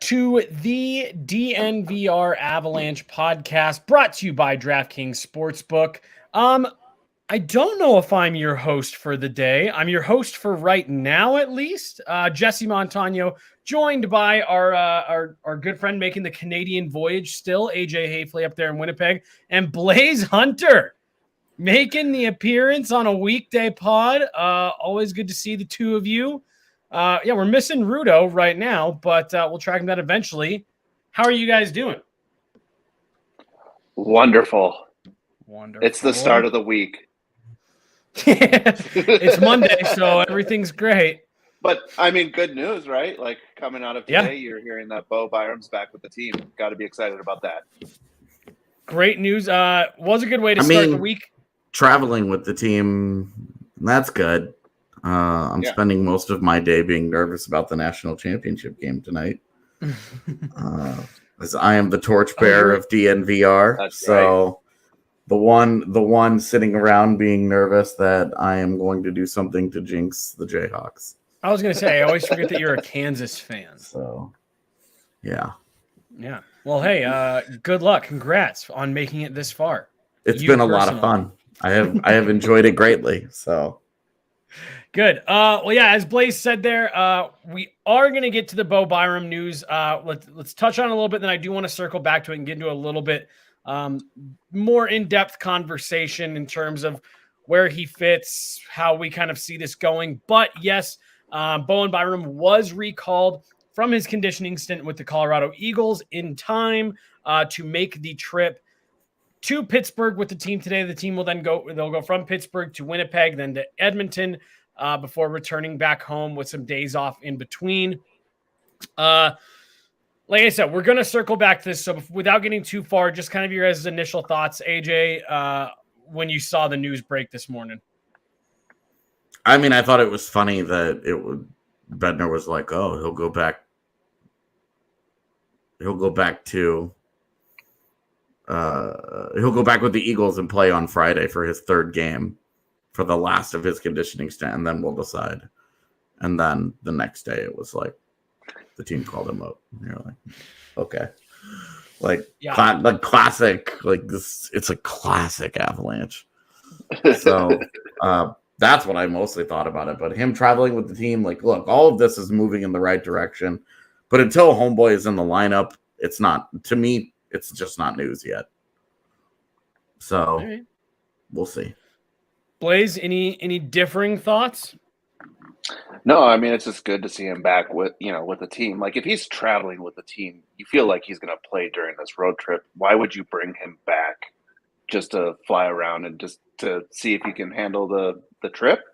to the DNVR Avalanche podcast, brought to you by DraftKings Sportsbook. I don't know if I'm your host for the day. I'm your host for right now, at least. Jesse Montano, joined by our good friend making the Canadian voyage still, AJ Hafley up there in Winnipeg, and Blais Hunter making the appearance on a weekday pod. Always good to see the two of you. We're missing Rudo right now, but we'll track him down eventually. How are you guys doing? Wonderful. It's the start of the week. It's Monday, so everything's great. But, I mean, good news, right? Like, coming out of today, You're hearing that Bowen Byram's back with the team. Got to be excited about that. Great news. Was a good way to start the week. Traveling with the team, that's good. I'm spending most of my day being nervous about the national championship game tonight. As I am the torchbearer of DNVR. That's so right. the one sitting around being nervous that I am going to do something to jinx the Jayhawks. I was going to say, I always forget that you're a Kansas fan. So, yeah. Yeah. Well, hey, good luck. Congrats on making it this far. It's been a lot of fun. I have enjoyed it greatly. So good. As Blais said there, we are going to get to the Bowen Byram news. Let's touch on it a little bit. Then I do want to circle back to it and get into a little bit more in-depth conversation in terms of where he fits, how we kind of see this going. But yes, Bowen Byram was recalled from his conditioning stint with the Colorado Eagles in time to make the trip to Pittsburgh with the team today. The team will then they'll go from Pittsburgh to Winnipeg, then to Edmonton before returning back home with some days off in between. Like I said, we're going to circle back to this. So without getting too far, just kind of your guys' initial thoughts, AJ, when you saw the news break this morning. I mean, I thought it was funny that Bednar was like, oh, he'll go back with the Eagles and play on Friday for his third game for the last of his conditioning stint, and then we'll decide. And then the next day it was like the team called him up. And you're like, okay. Classic, like this, it's a classic Avalanche. So that's what I mostly thought about it. But him traveling with the team, like, look, all of this is moving in the right direction. But until Homeboy is in the lineup, it's not, to me, it's just not news yet. So We'll see. Blais, any differing thoughts? No, I mean, it's just good to see him back with the team. Like, if he's traveling with the team, you feel like he's going to play during this road trip. Why would you bring him back just to fly around and just to see if he can handle the trip?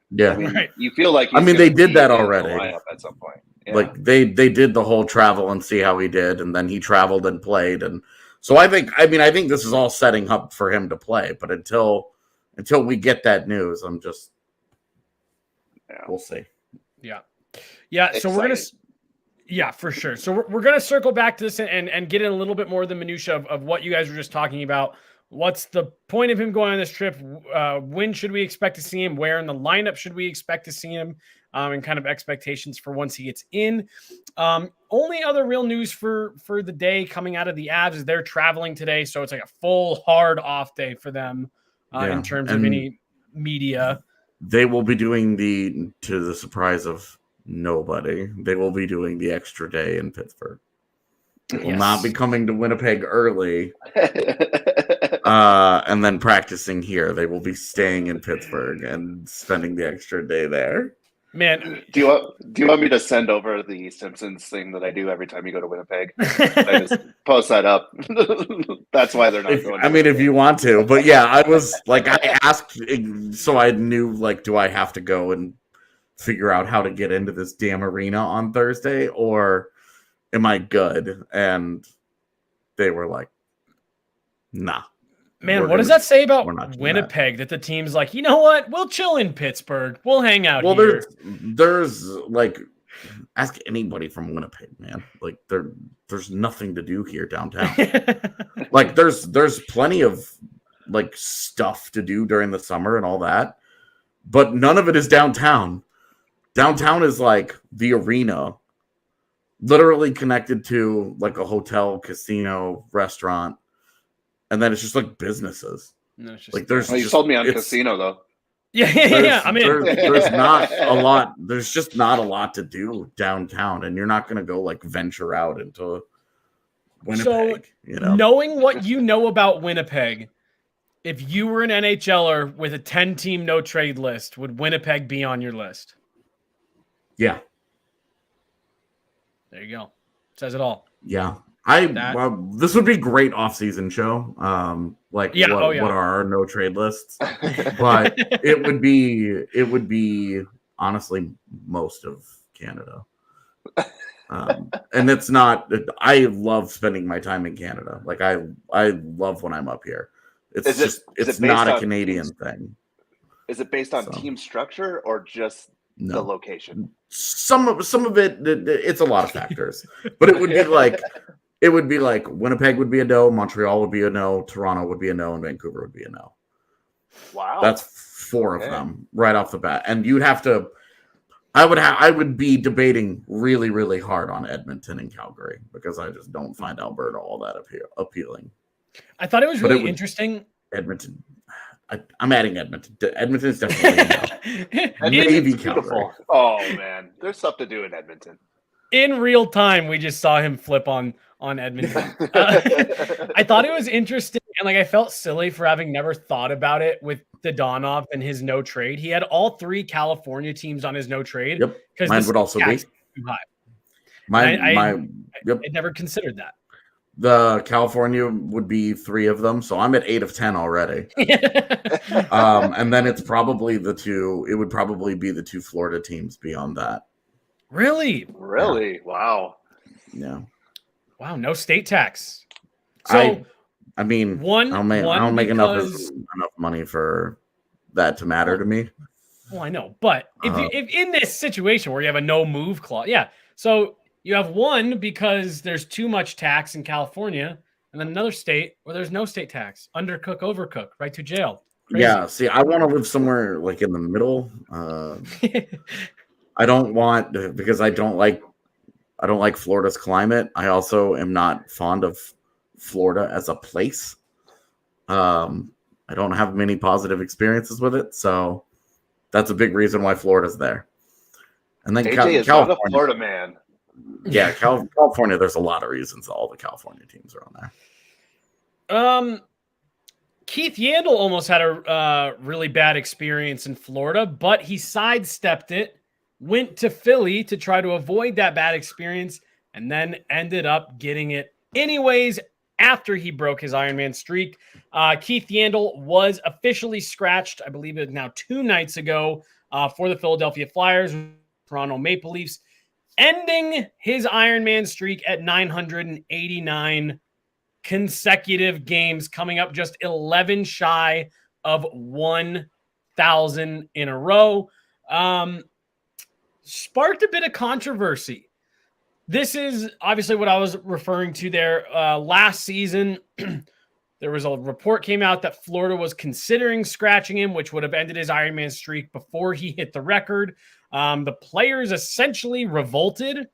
Yeah. I mean, you feel like they did that already at some point. Yeah. Like they did the whole travel and see how he did, and then he traveled and played, and so I think this is all setting up for him to play. But until we get that news, we'll see. Yeah. So we're gonna, for sure. So we're gonna circle back to this and get in a little bit more of the minutia of what you guys were just talking about. What's the point of him going on this trip? When should we expect to see him? Where in the lineup should we expect to see him? And kind of expectations for once he gets in. Only other real news for the day coming out of the Avs is they're traveling today, so it's like a full hard off day for them in terms of any media. They will be doing to the surprise of nobody, they will be doing the extra day in Pittsburgh. They will not be coming to Winnipeg early and then practicing here. They will be staying in Pittsburgh and spending the extra day there. Man, do you want me to send over the Simpsons thing that I do every time you go to Winnipeg? I just post that up. That's why they're not going. If you want to, but yeah, I was like, I asked, so I knew, like, do I have to go and figure out how to get into this damn arena on Thursday, or am I good? And they were like, nah. Man, what does that say about Winnipeg that the team's like, you know what? We'll chill in Pittsburgh. We'll hang out here. There's like, ask anybody from Winnipeg, man. Like, there's nothing to do here downtown. Like, there's plenty of like stuff to do during the summer and all that, but none of it is downtown. Downtown is like the arena literally connected to like a hotel, casino, restaurant, and then it's just like businesses. No, it's just Like there's you just, sold me on casino though. yeah. I'm in. There's not a lot. There's just not a lot to do downtown, and you're not going to go like venture out into Winnipeg. So, knowing what you know about Winnipeg, if you were an NHLer with a 10-team no trade list, would Winnipeg be on your list? Yeah. There you go. Says it all. Yeah. This would be a great off-season show. What are our no trade lists? But it would be honestly most of Canada. And it's not. I love spending my time in Canada. Like I love when I'm up here. It's not a Canadian thing. Is it based on team structure or just the location? Some of it, it's a lot of factors. But it would be like Winnipeg would be a no, Montreal would be a no, Toronto would be a no, and Vancouver would be a no. Wow, that's 4 of them right off the bat, and you'd have to. I would be debating really, really hard on Edmonton and Calgary because I just don't find Alberta all that appealing. I thought it was really interesting. Edmonton. I'm adding Edmonton. Edmonton is definitely maybe Calgary. Oh man, there's stuff to do in Edmonton. In real time, we just saw him flip on Edmonton. I thought it was interesting, and like I felt silly for having never thought about it with Dadonov and his no trade. He had all 3 California teams on his no trade. Yep, mine would also be too high. I never considered that. The California would be 3 of them, so I'm at 8 of 10 already. And then it's probably it would probably be the 2 Florida teams beyond that. Really? Yeah. Wow. Yeah. Wow, no state tax. So I mean, I don't make enough money for that to matter to me. Well, I know, but if in this situation where you have a no move clause, so you have 1 because there's too much tax in California, and then another state where there's no state tax. Undercook, overcook, right to jail. Crazy. Yeah, see, I want to live somewhere like in the middle. I don't want, because I don't like Florida's climate. I also am not fond of Florida as a place. I don't have many positive experiences with it, so that's a big reason why Florida's there. And then AJ is not a Florida man. Yeah, California. There's a lot of reasons all the California teams are on there. Keith Yandle almost had a really bad experience in Florida, but he sidestepped it, went to Philly to try to avoid that bad experience, and then ended up getting it anyways after he broke his Ironman streak. Keith Yandle was officially scratched, I believe it was now 2 nights ago, for the Philadelphia Flyers, Toronto Maple Leafs, ending his Ironman streak at 989 consecutive games, coming up just 11 shy of 1,000 in a row. Sparked a bit of controversy. This is obviously what I was referring to there. Last season, there was a report came out that Florida was considering scratching him, which would have ended his Ironman streak before he hit the record. The players essentially revolted,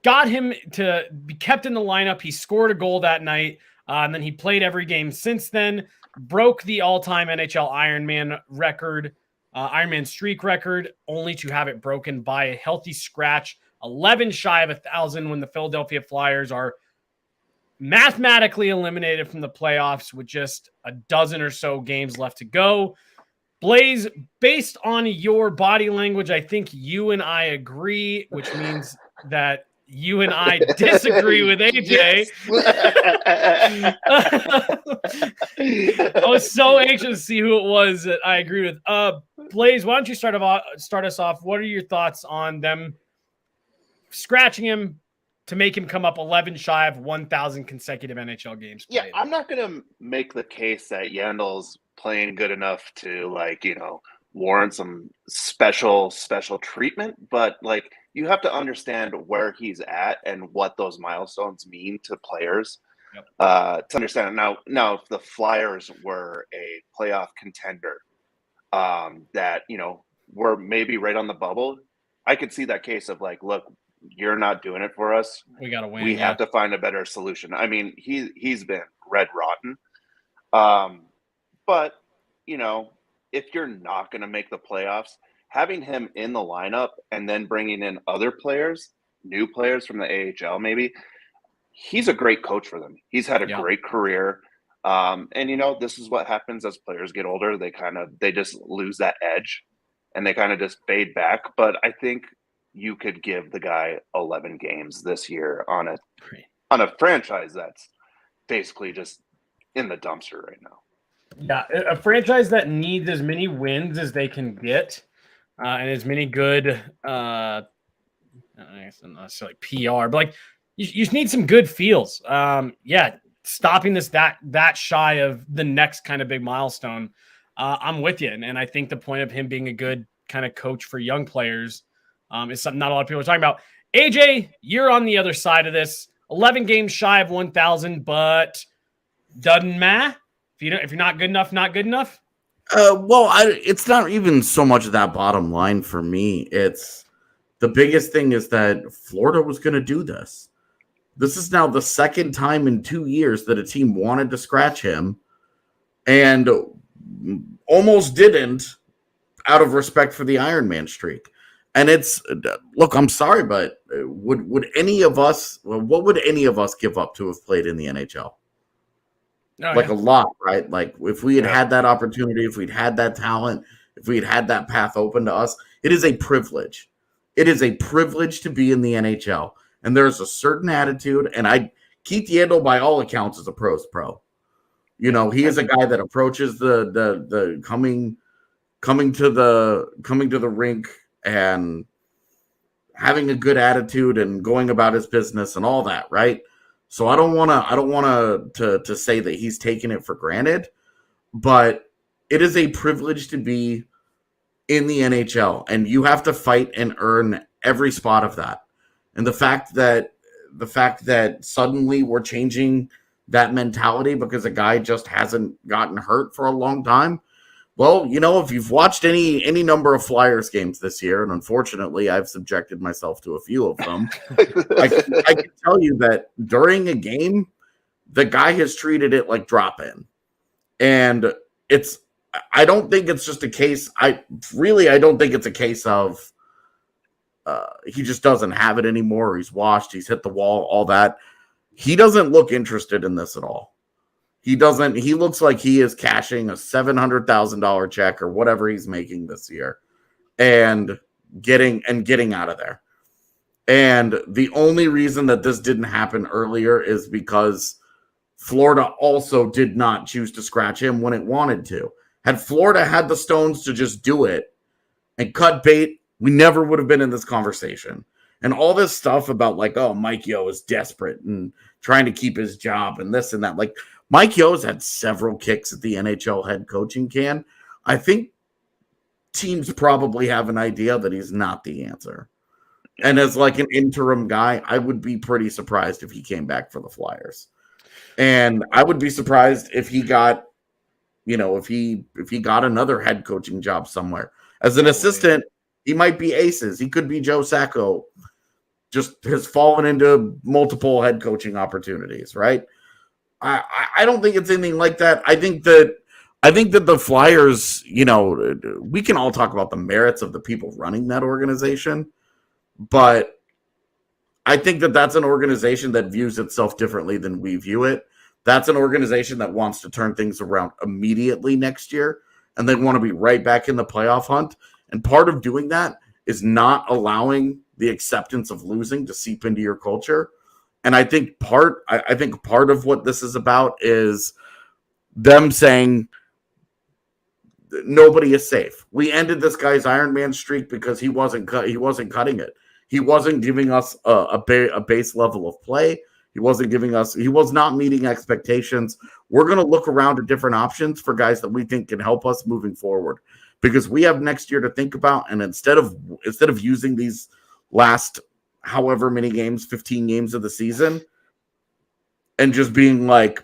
got him to be kept in the lineup. He scored a goal that night, and then he played every game since then, broke the all-time NHL Ironman record, Ironman streak record, only to have it broken by a healthy scratch, 11 shy of 1,000 when the Philadelphia Flyers are mathematically eliminated from the playoffs with just a dozen or so games left to go. Blais, based on your body language, I think you and I agree, which means that you and I disagree with AJ. I was so anxious to see who it was that I agreed with. Blais, why don't you start us off? What are your thoughts on them scratching him to make him come up 11 shy of 1,000 consecutive NHL games played? Yeah, I'm not going to make the case that Yandle's playing good enough to, warrant some special treatment, but you have to understand where he's at and what those milestones mean to players. Yep. To understand it. Now, if the Flyers were a playoff contender, that were maybe right on the bubble, I could see that case of look, you're not doing it for us. We got to win. We have to find a better solution. I mean, he's been red rotten. But, you know, if you're not going to make the playoffs, having him in the lineup and then bringing in other players, new players from the AHL maybe, he's a great coach for them. He's had a great career. And, you know, this is what happens as players get older. They just lose that edge and they kind of just fade back. But I think you could give the guy 11 games this year on a franchise that's basically just in the dumpster right now. Yeah, a franchise that needs as many wins as they can get, and as many good, I guess not necessarily PR, but like you just need some good feels. Stopping this that shy of the next kind of big milestone. I'm with you, and I think the point of him being a good kind of coach for young players is something not a lot of people are talking about. AJ, you're on the other side of this. 11 games shy of 1,000, but doesn't matter. If you're not good enough, not good enough. It's not even so much that bottom line for me. It's the biggest thing is that Florida was going to do this. This is now the second time in 2 years that a team wanted to scratch him and almost didn't out of respect for the Ironman streak. And look, I'm sorry, but would any of us, what would any of us give up to have played in the NHL? A lot, right? Like if we had had that opportunity, if we'd had that talent, if we'd had that path open to us, it is a privilege. It is a privilege to be in the NHL. And there's a certain attitude. And Keith Yandle, by all accounts, is a pro's pro. You know, he is a guy that approaches the coming to the rink and having a good attitude and going about his business and all that, right? So I don't want to say that he's taking it for granted, but it is a privilege to be in the NHL, and you have to fight and earn every spot of that. And the fact that suddenly we're changing that mentality because a guy just hasn't gotten hurt for a long time. Well, you know, if you've watched any number of Flyers games this year, and unfortunately I've subjected myself to a few of them, I can tell you that during a game, the guy has treated it like drop-in. And I don't think it's just a case, I don't think it's a case of he just doesn't have it anymore, he's washed, he's hit the wall, all that. He doesn't look interested in this at all. He looks like he is cashing a $700,000 check or whatever he's making this year and getting out of there. And the only reason that this didn't happen earlier is because Florida also did not choose to scratch him when it wanted to. Had Florida had the stones to just do it and cut bait, we never would have been in this conversation. And all this stuff about like, oh, Mike Yeo is desperate and trying to keep his job and this and that. Like, Mike Yeo's had several kicks at the NHL head coaching can. I think teams probably have an idea that he's not the answer. And as like an interim guy, I would be pretty surprised if he came back for the Flyers. And I would be surprised if he got, you know, if he got another head coaching job somewhere. As an assistant, he might be aces. He could be Joe Sacco. Just has fallen into multiple head coaching opportunities, right? I don't think it's anything like that. I think that the Flyers, you know, we can all talk about the merits of the people running that organization, but I think that that's an organization that views itself differently than we view it. That's an organization that wants to turn things around immediately next year, and they want to be right back in the playoff hunt. And part of doing that is not allowing the acceptance of losing to seep into your culture. And I think part of what this is about is them saying nobody is safe. We ended this guy's Ironman streak because he wasn't cutting it. He wasn't giving us a base level of play. He was not meeting expectations. We're going to look around at different options for guys that we think can help us moving forward, because we have next year to think about. And instead of using these last however many games, 15 games of the season, and just being like,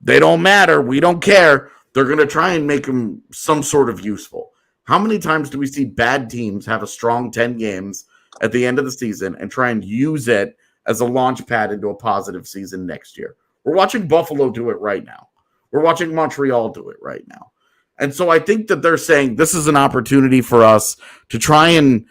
they don't matter, we don't care, they're going to try and make them some sort of useful. How many times do we see bad teams have a strong 10 games at the end of the season and try and use it as a launch pad into a positive season next year. We're watching Buffalo do it right now. We're watching Montreal do it right now. And so I think that they're saying this is an opportunity for us to try and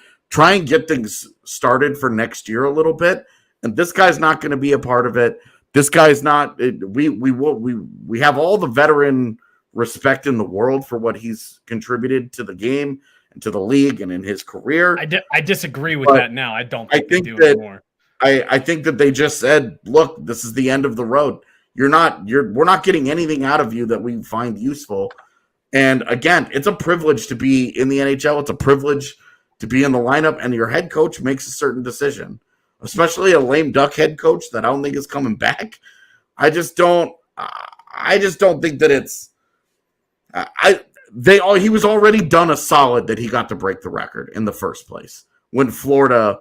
get things started for next year a little bit. And this guy's not going to be a part of it. This guy's not. We have all the veteran respect in the world for what he's contributed to the game and to the league and in his career. I disagree with that now. I don't think they do anymore. I think that they just said, look, this is the end of the road. We're not getting anything out of you that we find useful. And again, it's a privilege to be in the NHL. It's a privilege to be in the lineup, and your head coach makes a certain decision, especially a lame duck head coach that I don't think is coming back. I just don't think that it's. He was already done a solid that he got to break the record in the first place when Florida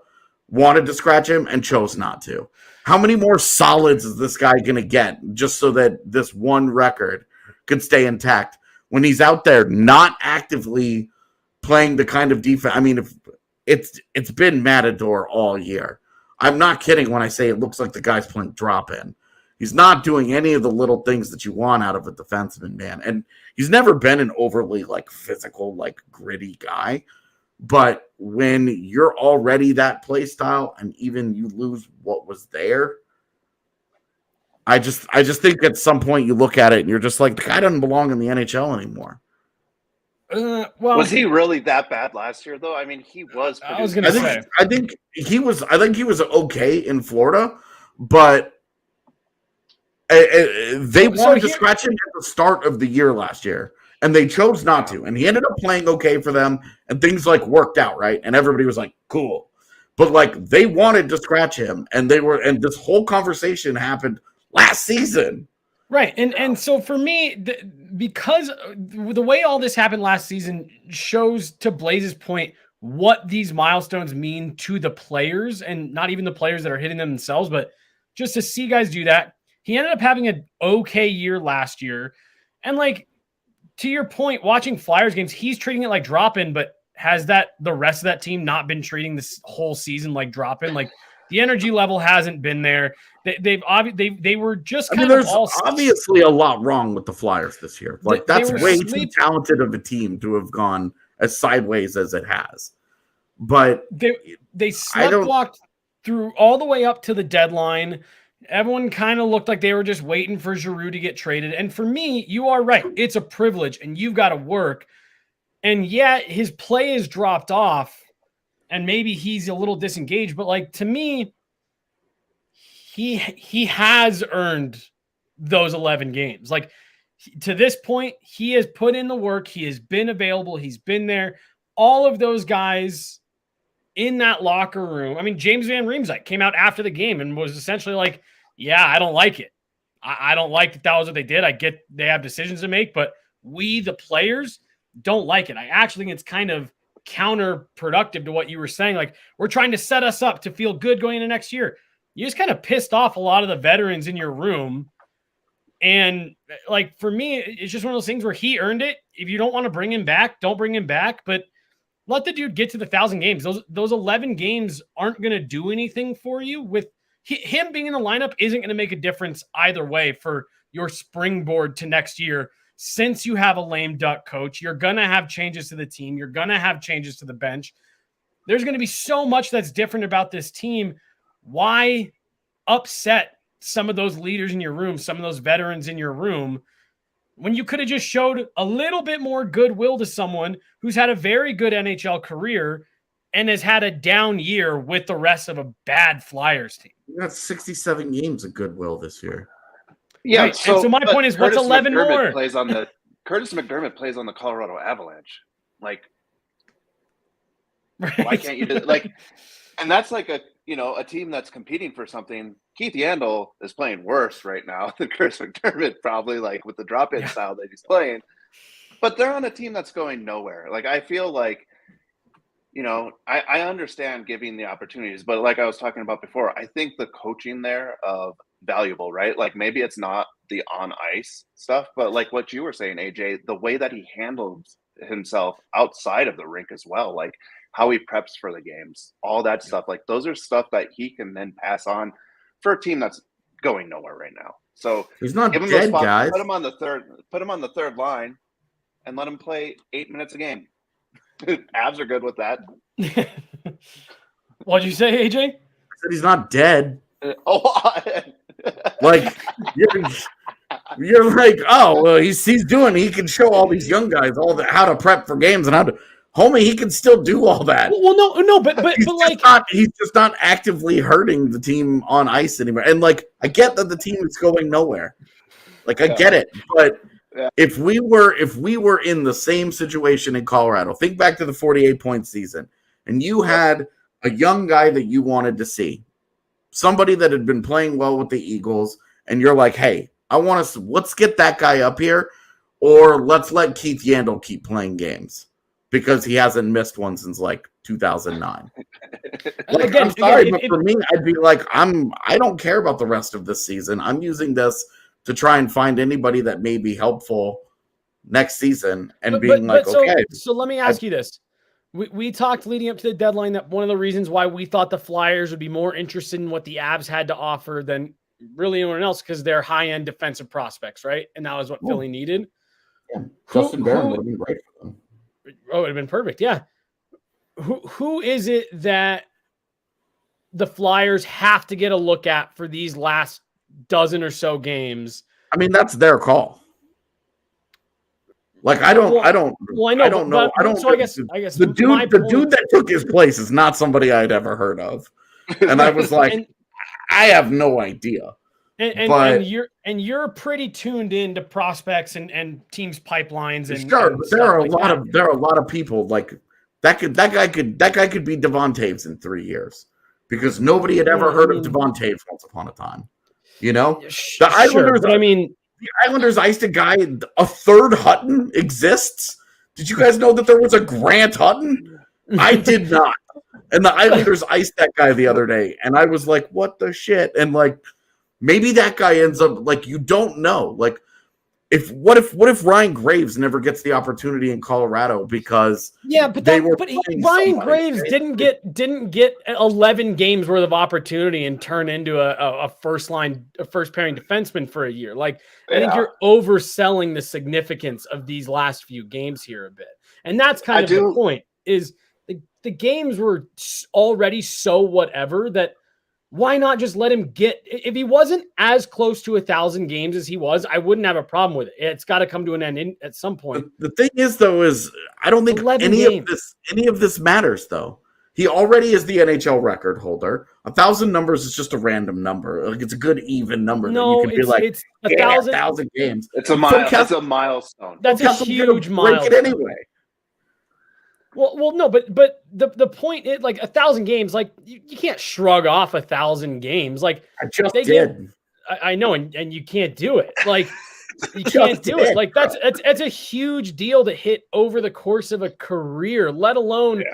wanted to scratch him and chose not to. How many more solids is this guy going to get just so that this one record could stay intact when he's out there not actively playing the kind of defense? I mean, if it's been Matador all year. I'm not kidding when I say it looks like the guy's playing drop-in. He's not doing any of the little things that you want out of a defenseman, man. And he's never been an overly physical, gritty guy. But when you're already that play style and even you lose what was there, I just think at some point you look at it and you're just like, the guy doesn't belong in the NHL anymore. Well, was he really that bad last year, though? I mean, he was. I was going to say. I think he was okay in Florida, but they wanted to scratch him at the start of the year last year, and they chose not to. And he ended up playing okay for them, and things worked out, right? And everybody was like, cool. But they wanted to scratch him, and this whole conversation happened last season. Right. And so for me, because the way all this happened last season shows, to Blais's point, what these milestones mean to the players, and not even the players that are hitting them themselves, but just to see guys do that. He ended up having an okay year last year. And to your point, watching Flyers games, he's treating it like drop-in, but has the rest of that team not been treating this whole season like drop-in? The energy level hasn't been there. They were just kind of there's obviously a lot wrong with the Flyers this year. That's way too talented of a team to have gone as sideways as it has. But they sleptwalked through all the way up to the deadline. Everyone kind of looked like they were just waiting for Giroux to get traded. And for me, you are right. It's a privilege, and you've got to work. And yet his play is dropped off, and maybe he's a little disengaged. But to me, he has earned those 11 games. To this point, he has put in the work. He has been available. He's been there. All of those guys in that locker room. I mean, James Van Riemsdyk came out after the game and was essentially yeah, I don't like it. I don't like that was what they did. I get they have decisions to make, but we, the players, don't like it. I actually think it's kind of counterproductive to what you were saying. We're trying to set us up to feel good going into next year. You just kind of pissed off a lot of the veterans in your room. And for me, it's just one of those things where he earned it. If you don't want to bring him back, don't bring him back, but let the dude get to the 1,000 games. Those 11 games aren't going to do anything for you. With him being in the lineup isn't going to make a difference either way for your springboard to next year. Since you have a lame duck coach, you're going to have changes to the team. You're going to have changes to the bench. There's going to be so much that's different about this team. Why upset some of those leaders in your room, some of those veterans in your room, when you could have just showed a little bit more goodwill to someone who's had a very good NHL career and has had a down year with the rest of a bad Flyers team? We got 67 games of goodwill this year. Yeah. Right. So my point is, what's 11 more? Curtis McDermott plays on the Colorado Avalanche. Right. Why can't you do and that's a team that's competing for something. Keith Yandle is playing worse right now than Curtis McDermott, probably with the drop-in style that he's playing. But they're on a team that's going nowhere. I feel I understand giving the opportunities, but I was talking about before, I think the coaching there of valuable, right? Maybe it's not the on ice stuff, but what you were saying, AJ, the way that he handles himself outside of the rink as well. how he preps for the games, all that stuff. Like those are stuff that he can then pass on for a team that's going nowhere right now. So he's not give him dead, those spots, guys. put him on the third line and let him play 8 minutes a game. Avs are good with that. What'd you say, AJ? I said he's not dead. Oh, Like you're like, oh well, he can show all these young guys how to prep for games and how to, homie, he can still do all that. Well, no, but he's just not actively hurting the team on ice anymore. And like, I get that the team is going nowhere. Like, I get it, but if we were in the same situation in Colorado, think back to the 48-point season, and you had a young guy that you wanted to see, somebody that had been playing well with the Eagles, and you're like, hey, let's get that guy up here, or let's let Keith Yandle keep playing games because he hasn't missed one since like 2009. Like, I'm sorry, but for me, I'd be like, I don't care about the rest of this season. I'm using this to try and find anybody that may be helpful next season and okay. So let me ask you this. We talked leading up to the deadline that one of the reasons why we thought the Flyers would be more interested in what the Avs had to offer than really anyone else, because they're high-end defensive prospects, right? And that was what Philly needed. Yeah. Justin Barron would have been great for them. Oh, it would have been perfect, yeah. Who is it that the Flyers have to get a look at for these last dozen or so games? I mean, that's their call. Like, I don't know. I don't. So I guess the dude that took his place is not somebody I'd ever heard of, and I was like, I have no idea. And you're pretty tuned into prospects and teams' pipelines and sure. And there are a lot of people like that guy could be Devon Taves in 3 years because nobody had ever heard of Devon Taves once upon a time. You know, the Islanders. Sure, the Islanders iced a guy. A third Hutton exists. Did you guys know that there was a Grant Hutton? I did not. And the Islanders iced that guy the other day, and I was like, "What the shit?" And like, maybe that guy ends up like, you don't know. Like, what if Ryan Graves never gets the opportunity in Colorado because Ryan Graves didn't get 11 games worth of opportunity and turn into a first pairing defenseman for a year. Like, I think you're overselling the significance of these last few games here a bit, and that's kind of the point. Is the games were already so whatever that. Why not just let him get? If he wasn't as close to 1,000 games as he was, I wouldn't have a problem with it. It's got to come to an end at some point. The thing is, though, I don't think any of this matters. Though he already is the NHL record holder. 1,000 numbers is just a random number. Like, it's a good even number. No, that you can be like, it's 1,000 games. It's a milestone. That's a huge milestone. Break it anyway. Well, no, but the point is, like, 1,000 games, like you can't shrug off 1,000 games. Like, I just did. I know, and you can't do it. Like, you can't do it. Like, that's a huge deal to hit over the course of a career, let alone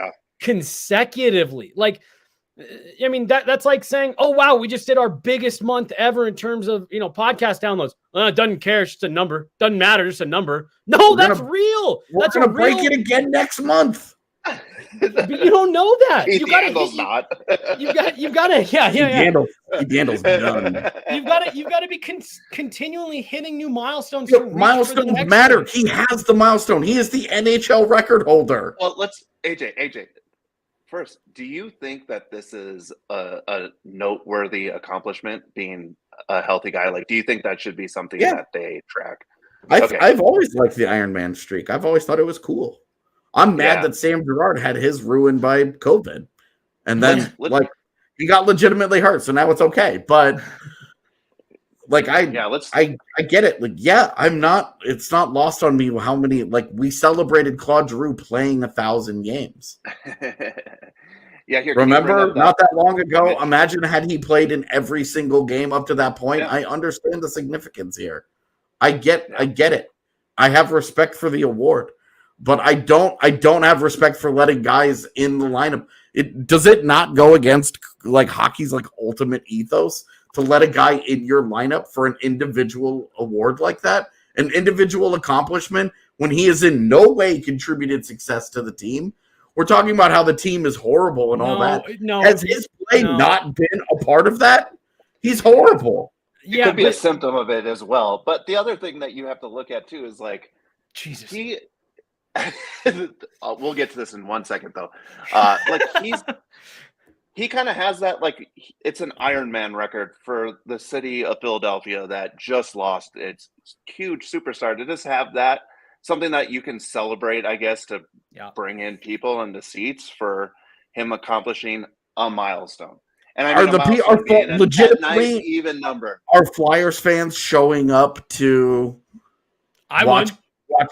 consecutively. Like, I mean, that's like saying, oh wow, we just did our biggest month ever in terms of podcast downloads. It doesn't care, it's just a number. Doesn't matter, just a number. No, that's real. That's gonna break it again next month. But you don't know that. You've got to Yandle's done. You've got to be continually hitting new milestones. Milestones matter. One. He has the milestone. He is the NHL record holder. Well, let's AJ. First, do you think that this is a noteworthy accomplishment, being a healthy guy? Like, do you think that should be something that they track? I've always liked the Ironman streak. I've always thought it was cool. I'm mad that Sam Girard had his ruined by COVID, and then he got legitimately hurt, so now it's okay. But like I get it. Like, I'm not. It's not lost on me how many. Like, we celebrated Claude Giroux playing 1,000 games. Remember, not that long ago. Imagine had he played in every single game up to that point. I understand the significance here. I get it. I have respect for the award. But I don't have respect for letting guys in the lineup. Does it not go against like hockey's like ultimate ethos to let a guy in your lineup for an individual award like that, an individual accomplishment when he has in no way contributed success to the team? We're talking about how the team is horrible and all that. No, has his play not been a part of that? He's horrible. It could be a symptom of it as well. But the other thing that you have to look at too is like, Jesus. We'll get to this in 1 second though. He kind of has that, like, it's an Ironman record for the city of Philadelphia that just lost its huge superstar. To just have that, something that you can celebrate, I guess, to bring in people into seats for him accomplishing a milestone. And I mean, are legitimately nice even number. Are Flyers fans showing up to watch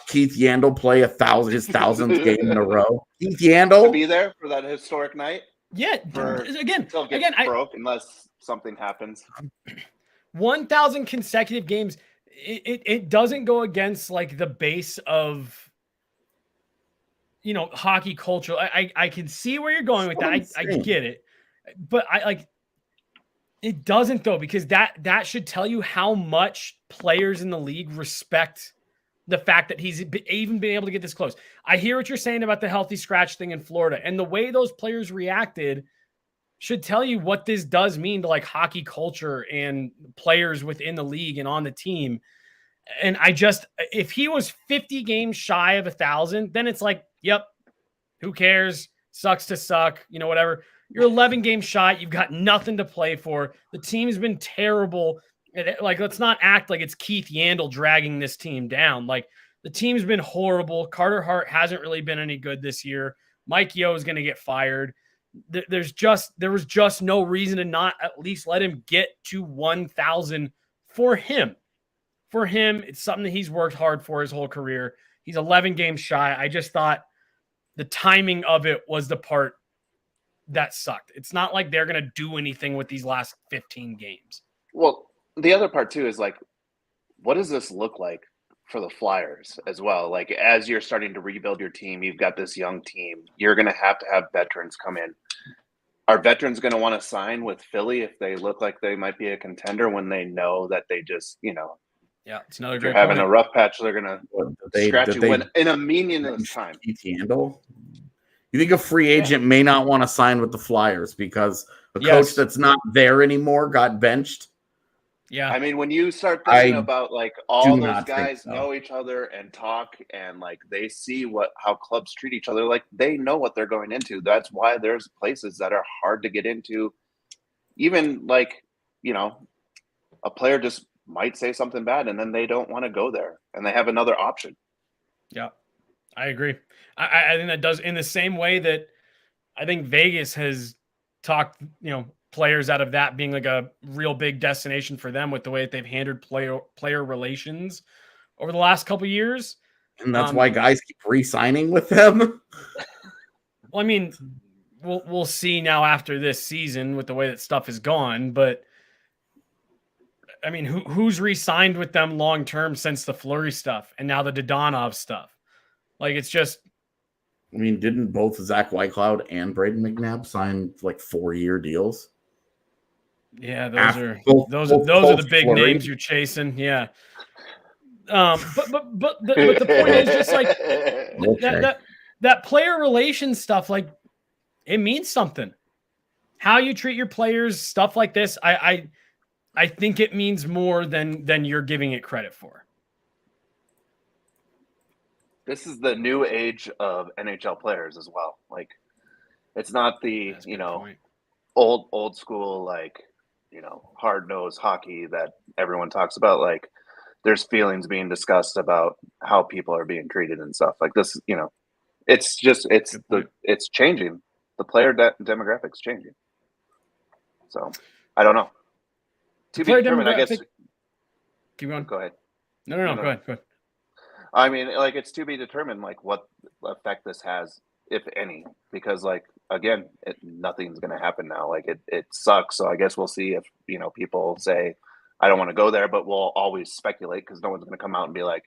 Keith Yandle play his 1000th game in a row? Keith Yandle to be there for that historic night. Yeah, again, unless something happens. 1,000 consecutive games. It doesn't go against like the base of, hockey culture. I can see where you're going with that. I get it, but it doesn't though, because that should tell you how much players in the league respect the fact that he's even been able to get this close. I hear what you're saying about the healthy scratch thing in Florida, and the way those players reacted should tell you what this does mean to like hockey culture and players within the league and on the team. And if he was 50 games shy of 1,000, then it's like, yep, who cares? Sucks to suck, whatever. You're 11 games shy. You've got nothing to play for. The team's been terrible. Like, let's not act like it's Keith Yandle dragging this team down. Like, the team's been horrible. Carter Hart hasn't really been any good this year. Mike Yeo is going to get fired. There was just no reason to not at least let him get to 1,000 for him. For him, it's something that he's worked hard for his whole career. He's 11 games shy. I just thought the timing of it was the part that sucked. It's not like they're going to do anything with these last 15 games. Well, the other part too is like, what does this look like for the Flyers as well? Like, as you're starting to rebuild your team, you've got this young team. You're going to have veterans come in. Are veterans going to want to sign with Philly if they look like they might be a contender when they know that they just, yeah, it's another great having a rough patch, they're going to scratch you in a meaningless time. Handle? You think a free agent may not want to sign with the Flyers because a coach that's not there anymore got benched? Yeah. I mean, when you start thinking about like all those guys know each other and talk and like they see how clubs treat each other, like they know what they're going into. That's why there's places that are hard to get into. Even like, a player just might say something bad and then they don't want to go there and they have another option. Yeah, I agree. I think that does, in the same way that I think Vegas has talked, players out of that being like a real big destination for them with the way that they've handled player relations over the last couple of years. And that's why guys keep re-signing with them. Well, I mean, we'll see now after this season with the way that stuff is gone, but I mean, who's re-signed with them long-term since the Fleury stuff and now the Dodonov stuff? Like, it's just, I mean, didn't both Zach Whitecloud and Braden McNabb sign like 4-year deals? Yeah, those are the big names you're chasing. Yeah. But the point is just like that player relations stuff, like it means something. How you treat your players, stuff like this, I think it means more than you're giving it credit for. This is the new age of NHL players as well. Like, it's not the old school, like, hard-nosed hockey that everyone talks about. Like, there's feelings being discussed about how people are being treated and stuff like this. It's changing. The player demographics changing. So I don't know. To be determined, I guess. Keep going. Go ahead. No, go ahead. I mean, like, it's to be determined, like, what effect this has, if any, because, like, again, nothing's going to happen now. Like, it sucks. So I guess we'll see if, people say, I don't want to go there, but we'll always speculate because no one's going to come out and be like,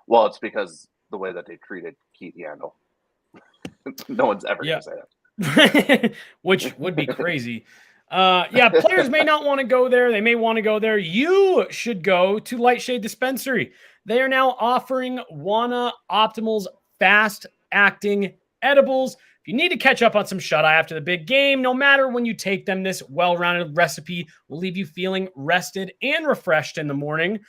well, it's because the way that they treated Keith Yandle. No one's ever going to say that. Which would be crazy. Players may not want to go there. They may want to go there. You should go to Lightshade Dispensary. They are now offering Wana Optimal's fast-acting edibles. If you need to catch up on some shut-eye after the big game, no matter when you take them, this well-rounded recipe will leave you feeling rested and refreshed in the morning.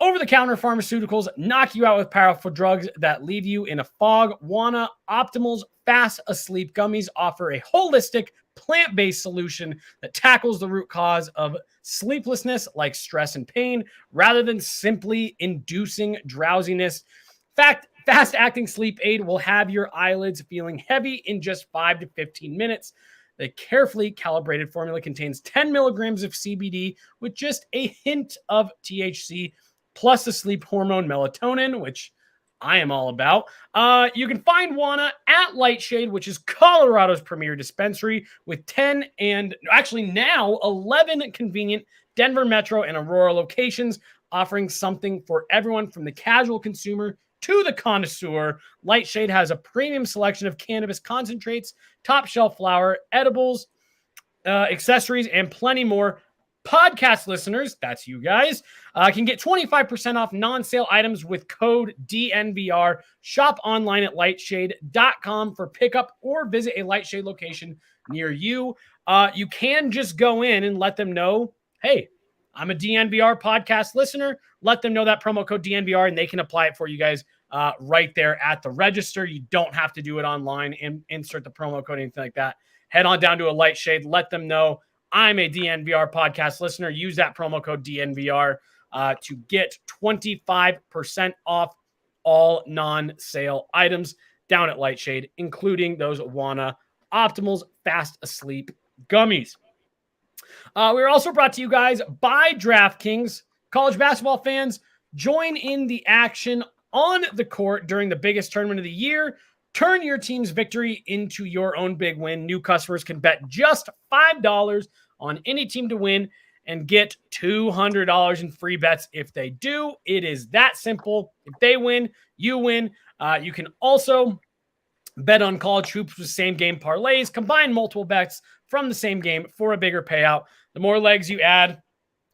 Over-the-counter pharmaceuticals knock you out with powerful drugs that leave you in a fog. WANA Optimal's Fast Asleep Gummies offer a holistic, plant-based solution that tackles the root cause of sleeplessness like stress and pain, rather than simply inducing drowsiness. Fast-acting sleep aid will have your eyelids feeling heavy in just 5 to 15 minutes. The carefully calibrated formula contains 10 milligrams of CBD with just a hint of THC, plus the sleep hormone melatonin, which I am all about. You can find WANA at Lightshade, which is Colorado's premier dispensary, with 10 and actually now 11 convenient Denver Metro and Aurora locations, offering something for everyone from the casual consumer to the connoisseur. Lightshade has a premium selection of cannabis concentrates, top shelf flower, edibles, accessories, and plenty more. Podcast listeners, that's you guys, can get 25% off non-sale items with code DNVR. Shop online at lightshade.com for pickup or visit a Lightshade location near you. You can just go in and let them know, hey, I'm a DNVR podcast listener. Let them know that promo code DNVR, and they can apply it for you guys right there at the register. You don't have to do it online and insert the promo code, anything like that. Head on down to a Lightshade. Let them know I'm a DNVR podcast listener. Use that promo code DNVR to get 25% off all non-sale items down at Lightshade, including those WANA Optimals Fast Asleep Gummies. We're also brought to you guys by DraftKings. College basketball fans, join in the action on the court during the biggest tournament of the year. Turn your team's victory into your own big win. New customers can bet just $5 on any team to win and get $200 in free bets if they do. It is that simple. If they win, you win. You can also bet on college hoops with same game parlays. Combine multiple bets from the same game for a bigger payout. The more legs you add,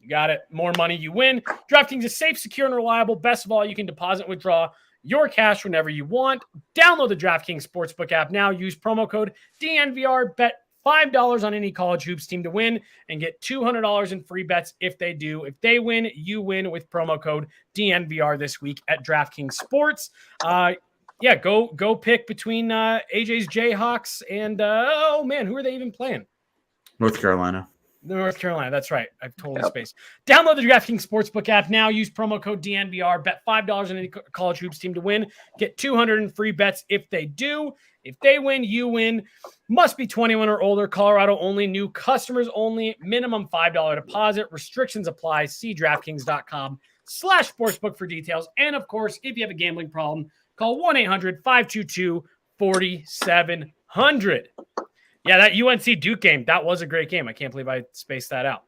you got it, more money you win. DraftKings is safe, secure, and reliable. Best of all, you can deposit and withdraw your cash whenever you want. Download the DraftKings Sportsbook app now. Use promo code DNVR. Bet $5 on any college hoops team to win and get $200 in free bets if they do. If they win, you win with promo code DNVR this week at DraftKings Sports. Yeah, go pick between AJ's Jayhawks and, oh man, who are they even playing? North Carolina. North Carolina, that's right. I've totally spaced. Download the DraftKings Sportsbook app now. Use promo code DNVR. Bet $5 on any college hoops team to win. Get $200 in free bets if they do. If they win, you win. Must be 21 or older. Colorado only. New customers only. Minimum $5 deposit. Restrictions apply. See DraftKings.com/sportsbook for details. And of course, if you have a gambling problem, call 1-800-522-4700. Yeah, that UNC Duke game, that was a great game. I can't believe I spaced that out.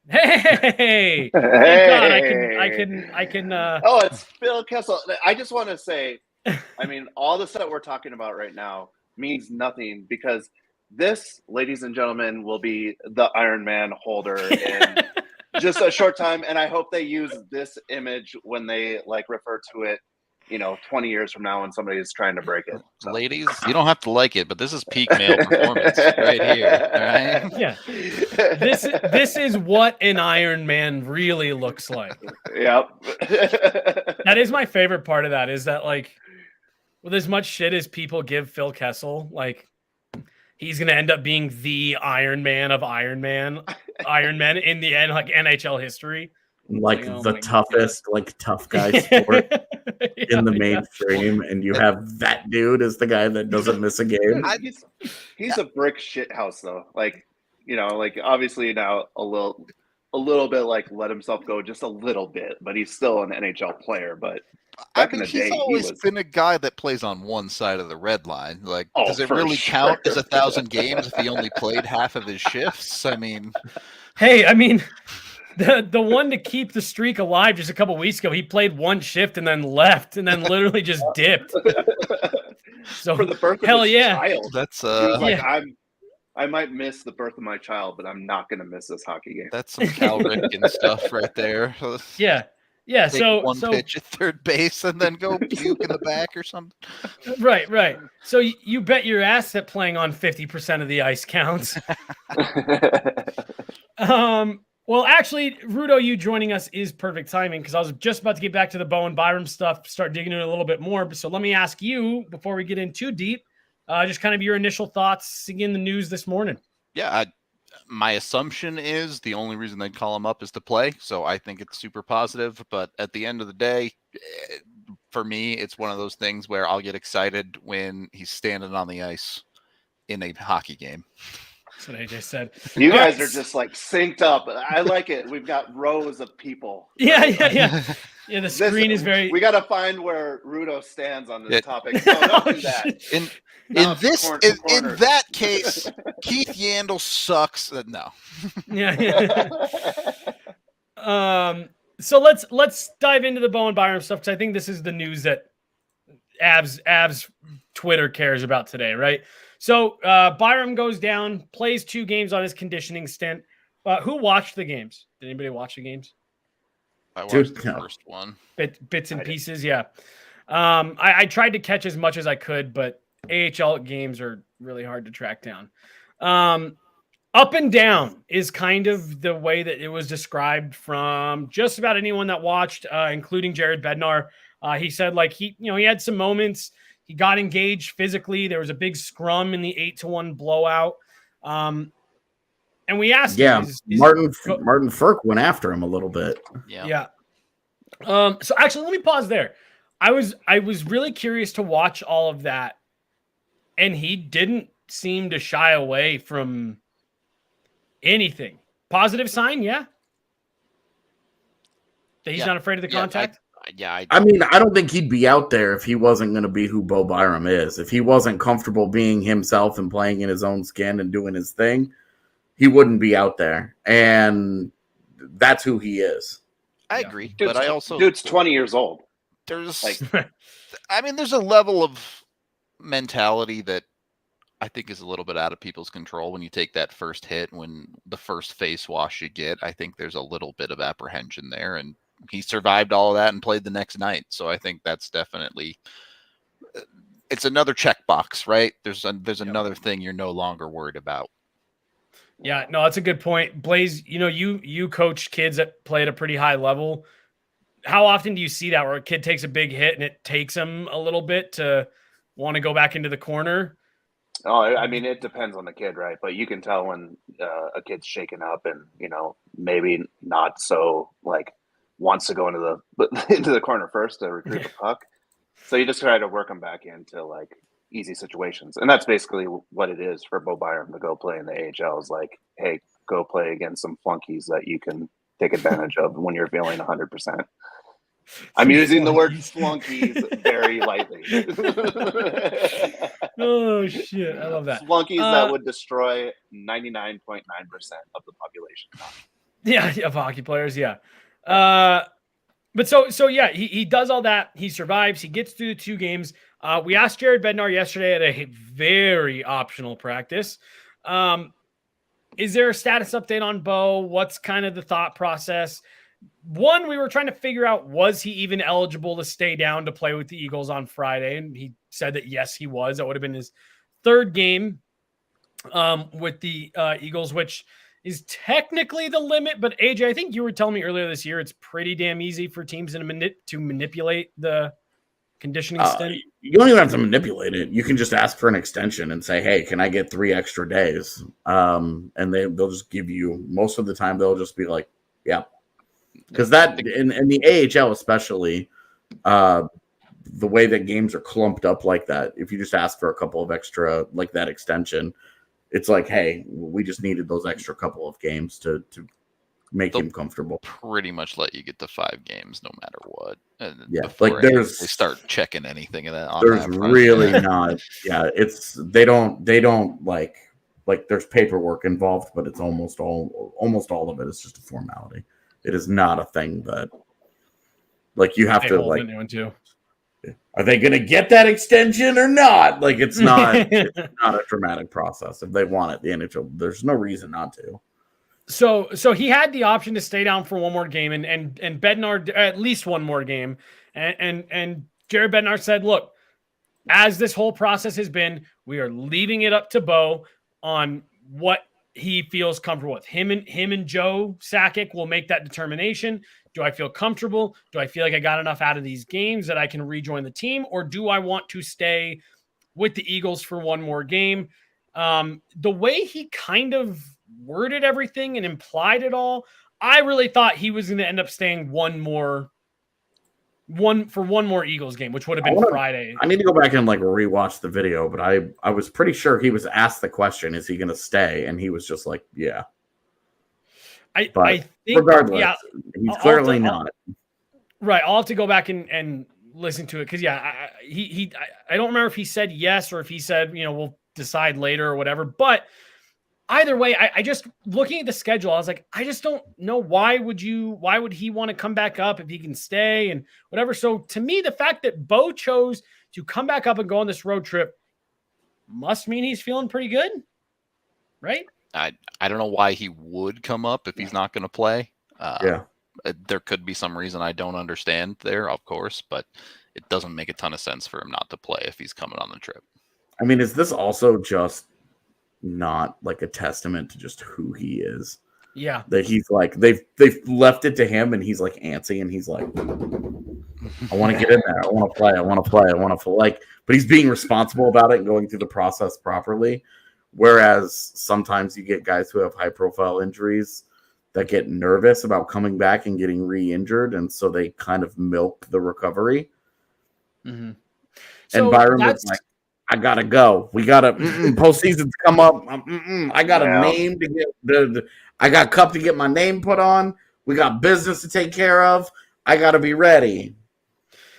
Hey, thank God I can. Oh, it's Phil Kessel. I just want to say, I mean, all the stuff we're talking about right now means nothing because this, ladies and gentlemen, will be the Ironman holder in just a short time. And I hope they use this image when they refer to it, 20 years from now when somebody is trying to break it. So. Ladies, you don't have to like it, but this is peak male performance right here. All right? Yeah. This is what an Iron Man really looks like. Yep. That is my favorite part of that is that with as much shit as people give Phil Kessel, he's going to end up being the Iron Man of Iron Men in the end, NHL history. The toughest, tough guy sport in the mainstream, and you have that dude as the guy that doesn't miss a game. He's a brick shit house though. Obviously now a little bit let himself go just a little bit, but he's still an NHL player. But back in the day, he's always been a guy that plays on one side of the red line. Does it really count as 1,000 games if he only played half of his shifts? I mean, The one to keep the streak alive just a couple weeks ago, he played one shift and then left and then literally just dipped. So for the birth of his child, that's I might miss the birth of my child, but I'm not going to miss this hockey game. That's some Cal Ripken stuff right there. Yeah, Yeah, take one pitch at third base and then go puke in the back or something. Right. So you bet your ass that playing on 50% of the ice counts. Well, actually, Rudo, you joining us is perfect timing because I was just about to get back to the Bowen Byram stuff, start digging into it a little bit more. So let me ask you, before we get in too deep, just kind of your initial thoughts seeing the news this morning. Yeah, my assumption is the only reason they'd call him up is to play. So I think it's super positive. But at the end of the day, for me, it's one of those things where I'll get excited when he's standing on the ice in a hockey game. That's what AJ said. You guys are just like synced up. I like it. We've got rows of people. Yeah. Yeah, the screen is very. We got to find where Rudo stands on this topic. No, don't do that. In that case, Keith Yandle sucks. No. Yeah. So let's dive into the Bowen Byram stuff because I think this is the news that Avs Twitter cares about today, right? So Byram goes down, plays 2 games on his conditioning stint. Who watched the games? Did anybody watch the games? I watched the first one. Bits and pieces, yeah. I tried to catch as much as I could, but AHL games are really hard to track down. Up and down is kind of the way that it was described from just about anyone that watched, including Jared Bednar. He said like he had some moments. He got engaged physically. There was a big scrum in the 8-1 blowout. And we asked him, Martin Ferk went after him a little bit. Yeah. So actually, let me pause there. I was really curious to watch all of that, and he didn't seem to shy away from anything. Positive sign, yeah? That he's not afraid of the contact? I mean, I don't think he'd be out there if he wasn't going to be who Bo Byram is. If he wasn't comfortable being himself and playing in his own skin and doing his thing, he wouldn't be out there. And that's who he is. I agree. But I also... Dude's 20 years old. There's there's a level of mentality that I think is a little bit out of people's control when you take that first hit, when the first face wash you get. I think there's a little bit of apprehension there, and he survived all of that and played the next night. So I think that's definitely, it's another checkbox, right? There's another thing you're no longer worried about. Yeah, no, that's a good point. Blais, you coach kids that play at a pretty high level. How often do you see that where a kid takes a big hit and it takes them a little bit to want to go back into the corner? Oh, I mean, it depends on the kid, right? But you can tell when a kid's shaken up and, maybe not so wants to go into the corner first to recruit the puck. So you just try to work them back into easy situations. And that's basically what it is for Bo Byram to go play in the AHL is hey, go play against some flunkies that you can take advantage of when you're feeling 100%. I'm using the word flunkies very lightly. Oh, shit. I love that. Flunkies that would destroy 99.9% of the population. Yeah, of hockey players, yeah. But so yeah, he does all that. He survives. He gets through the 2 games. We asked Jared Bednar yesterday at a very optional practice. Is there a status update on Bo? What's kind of the thought process? One, we were trying to figure out, was he even eligible to stay down to play with the Eagles on Friday? And he said that, yes, he was. That would have been his 3rd game with the Eagles, which is technically the limit. But AJ, I think you were telling me earlier this year, it's pretty damn easy for teams to manipulate the conditioning stint. You don't even have to manipulate it. You can just ask for an extension and say, hey, can I get 3 extra days? And they'll just give you, most of the time, they'll just be like, yeah. Because that, in the AHL especially, the way that games are clumped up like that, if you just ask for a couple of extra, that extension, it's like, hey, we just needed those extra couple of games to make him comfortable. Pretty much let you get to 5 games no matter what. And yeah, they start checking anything of that. There's really not. Yeah, they don't there's paperwork involved, but it's almost all of it is just a formality. It is not a thing that you have to are they going to get that extension or not? It's not it's not a dramatic process. If they want it, the NHL, there's no reason not to. So he had the option to stay down for one more game, and Bednar at least one more game, and Jared Bednar said, "Look, as this whole process has been, we are leaving it up to Bo on what he feels comfortable with. Him and Joe Sakic will make that determination. Do I feel comfortable? Do I feel like I got enough out of these games that I can rejoin the team, or do I want to stay with the Eagles for one more game?" The way he kind of worded everything and implied it all, I really thought he was going to end up staying one more Eagles game, which would have been Friday. I need to go back and like rewatch the video, but I was pretty sure he was asked the question, "Is he going to stay?" And he was just like, "Yeah." I think regardless, yeah, he's clearly not. Right, I'll have to go back and listen to it because I don't remember if he said yes or if he said we'll decide later or whatever, but. Either way, I just looking at the schedule, I was like, I just don't know why would he want to come back up if he can stay and whatever. So to me, the fact that Bo chose to come back up and go on this road trip must mean he's feeling pretty good, right? I don't know why he would come up if he's not going to play. Yeah, there could be some reason I don't understand there, of course, but it doesn't make a ton of sense for him not to play if he's coming on the trip. I mean, is this also just not like a testament to just who he is? Yeah, that he's like they've left it to him, and he's like antsy, and he's like, I want to get in there, I want to play, like, but he's being responsible about it and going through the process properly. Whereas sometimes you get guys who have high profile injuries that get nervous about coming back and getting re-injured, and so they kind of milk the recovery. Mm-hmm. And Byram was like, I gotta go. We gotta postseason's come up. I got a name to get. I got cup to get my name put on. We got business to take care of. I gotta be ready.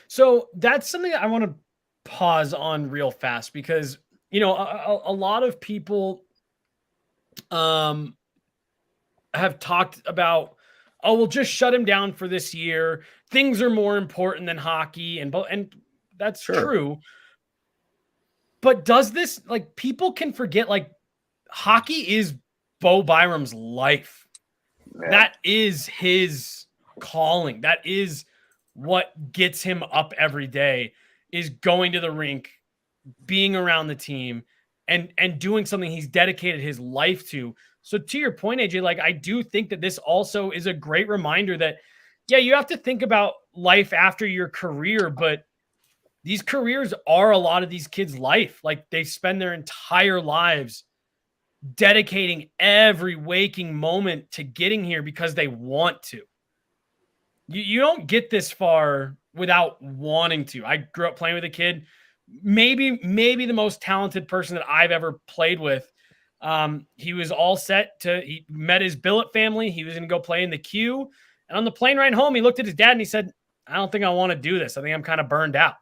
So that's something I want to pause on real fast because a lot of people have talked about, oh, we'll just shut him down for this year. Things are more important than hockey, and that's true. But does this, like, people can forget, like, hockey is Bo Byram's life. Yeah. That is his calling. That is what gets him up every day, is going to the rink, being around the team, and doing something he's dedicated his life to. So to your point, AJ, like, I do think that this also is a great reminder that, yeah, you have to think about life after your career, but these careers are a lot of these kids' life. Like, they spend their entire lives dedicating every waking moment to getting here because they want to. You don't get this far without wanting to. I grew up playing with a kid, maybe the most talented person that I've ever played with. He was all set he met his billet family. He was going to go play in the queue. And on the plane ride home, he looked at his dad and he said, I don't think I want to do this. I think I'm kind of burned out.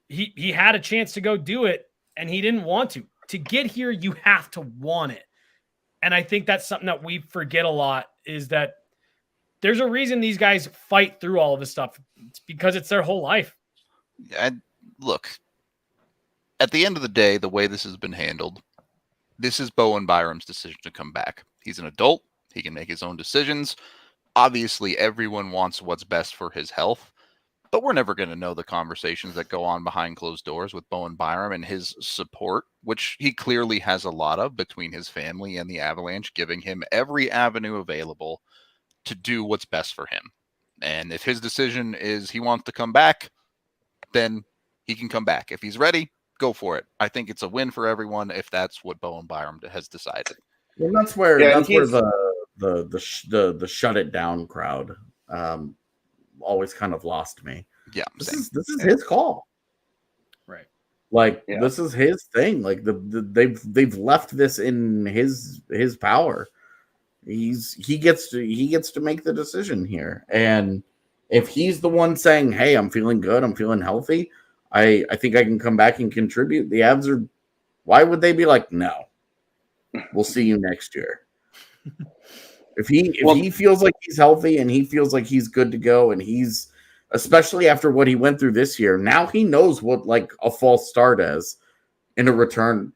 He had a chance to go do it and he didn't want to. To get here, you have to want it. And I think that's something that we forget a lot, is that there's a reason these guys fight through all of this stuff. It's because it's their whole life. And look, at the end of the day, the way this has been handled, this is Bowen Byram's decision to come back. He's an adult. He can make his own decisions. Obviously, everyone wants what's best for his health. But we're never going to know the conversations that go on behind closed doors with Bowen Byram and his support, which he clearly has a lot of between his family and the Avalanche, giving him every avenue available to do what's best for him. And if his decision is he wants to come back, then he can come back. If he's ready, go for it. I think it's a win for everyone if that's what Bowen Byram has decided. Well, that's where the shut it down crowd always kind of lost me. Yeah, this is his call, right? Like, this is his thing. Like, they've left this in his power. He gets to make the decision here, and if he's the one saying, "Hey, I'm feeling good, I'm feeling healthy, I think I can come back and contribute," the Avs are. Why would they be like, "No, we'll see you next year"? If he feels like he's healthy and he feels like he's good to go, and he's, especially after what he went through this year, now he knows what like a false start is in a return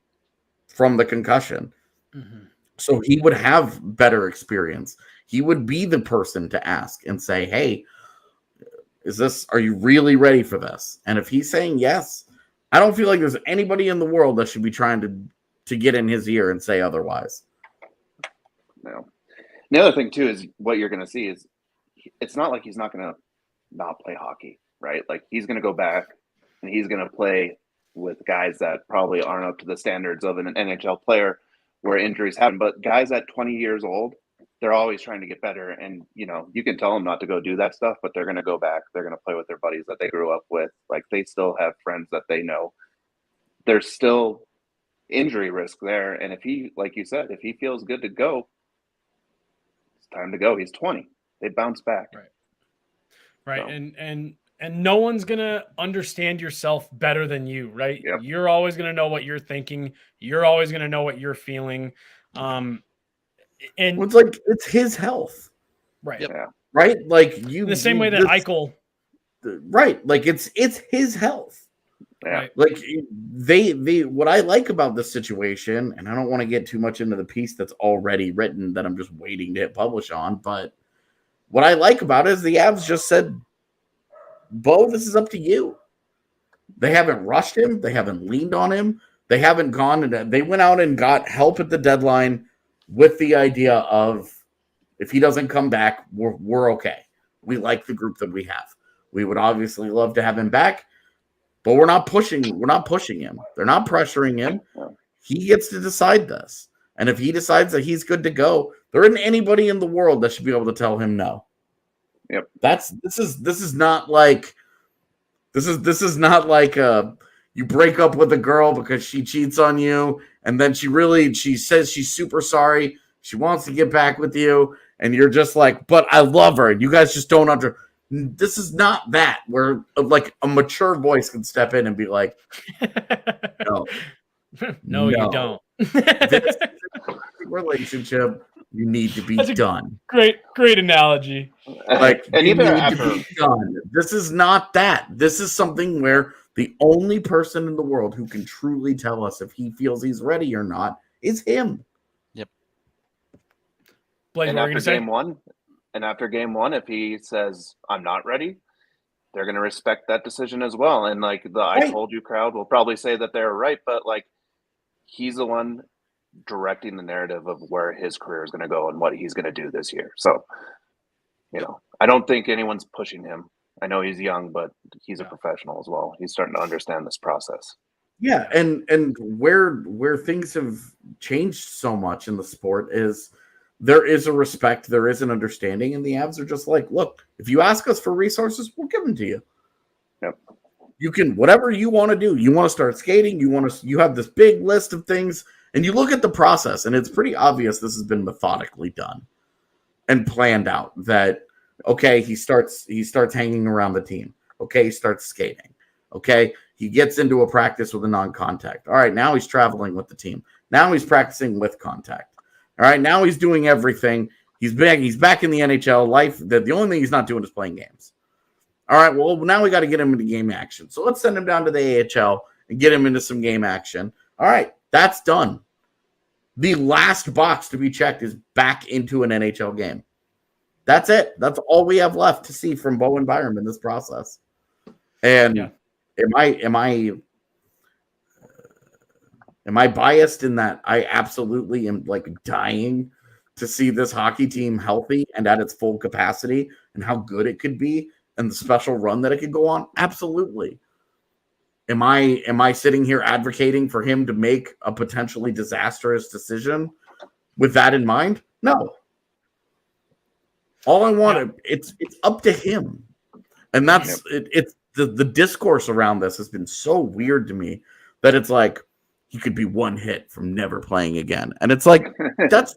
from the concussion. Mm-hmm. So he would have better experience. He would be the person to ask and say, hey, are you really ready for this? And if he's saying yes, I don't feel like there's anybody in the world that should be trying to get in his ear and say otherwise. No. The other thing too is what you're going to see is it's not like he's not going to not play hockey, right? Like he's going to go back and he's going to play with guys that probably aren't up to the standards of an NHL player where injuries happen. But guys at 20 years old, they're always trying to get better. And, you can tell them not to go do that stuff, but they're going to go back. They're going to play with their buddies that they grew up with. Like they still have friends that they know. There's still injury risk there. And if he, like you said, if he feels good to go, it's time to go. He's 20. They bounce back. Right. So. And no one's going to understand yourself better than you, right? Yep. You're always going to know what you're thinking. You're always going to know what you're feeling. And it's like, it's his health. Right. Yeah. Right. Like in the same way that Eichel. Right. Like it's his health. Yeah. Right. Like they what I like about this situation, and I don't want to get too much into the piece that's already written that I'm just waiting to hit publish on, but what I like about it is the Avs just said, Bo, this is up to you. They haven't rushed him. They haven't leaned on him. They haven't gone and they went out and got help at the deadline with the idea of if he doesn't come back, we're okay. We like the group that we have. We would obviously love to have him back, but we're not pushing him. They're not pressuring him. He gets to decide this. And if he decides that he's good to go, there isn't anybody in the world that should be able to tell him no. Yep. This is not like you break up with a girl because she cheats on you, and then she says she's super sorry. She wants to get back with you, and you're just like, but I love her, and you guys just don't This is not that where like a mature voice can step in and be like, no, you don't. This relationship, you need to be done. Great analogy. Like, and even after done. This is not that. This is something where the only person in the world who can truly tell us if he feels he's ready or not is him. Yep. Blais, and after game one, if he says I'm not ready, they're going to respect that decision as well. And like I told you crowd will probably say that they're right, but like he's the one directing the narrative of where his career is going to go and what he's going to do this year. So, I don't think anyone's pushing him. I know he's young, but he's a professional as well. He's starting to understand this process. Yeah, and where things have changed so much in the sport is there is a respect, there is an understanding, and the Avs are just like, look, if you ask us for resources, we'll give them to you. Yep. You can, whatever you want to do. You want to start skating, you have this big list of things, and you look at the process, and it's pretty obvious this has been methodically done and planned out that, okay, he starts hanging around the team. Okay, he starts skating. Okay, he gets into a practice with a non-contact. All right, now he's traveling with the team. Now he's practicing with contact. All right, now he's doing everything. He's back in the NHL life. The only thing he's not doing is playing games. All right, well, now we got to get him into game action. So let's send him down to the AHL and get him into some game action. All right, that's done. The last box to be checked is back into an NHL game. That's it. That's all we have left to see from Bowen Byram in this process. And am I biased in that I absolutely am like dying to see this hockey team healthy and at its full capacity and how good it could be and the special run that it could go on? Absolutely. Am I sitting here advocating for him to make a potentially disastrous decision with that in mind? No. All I want, it's up to him. And that's it's the discourse around this has been so weird to me that it's like he could be one hit from never playing again. And it's like that's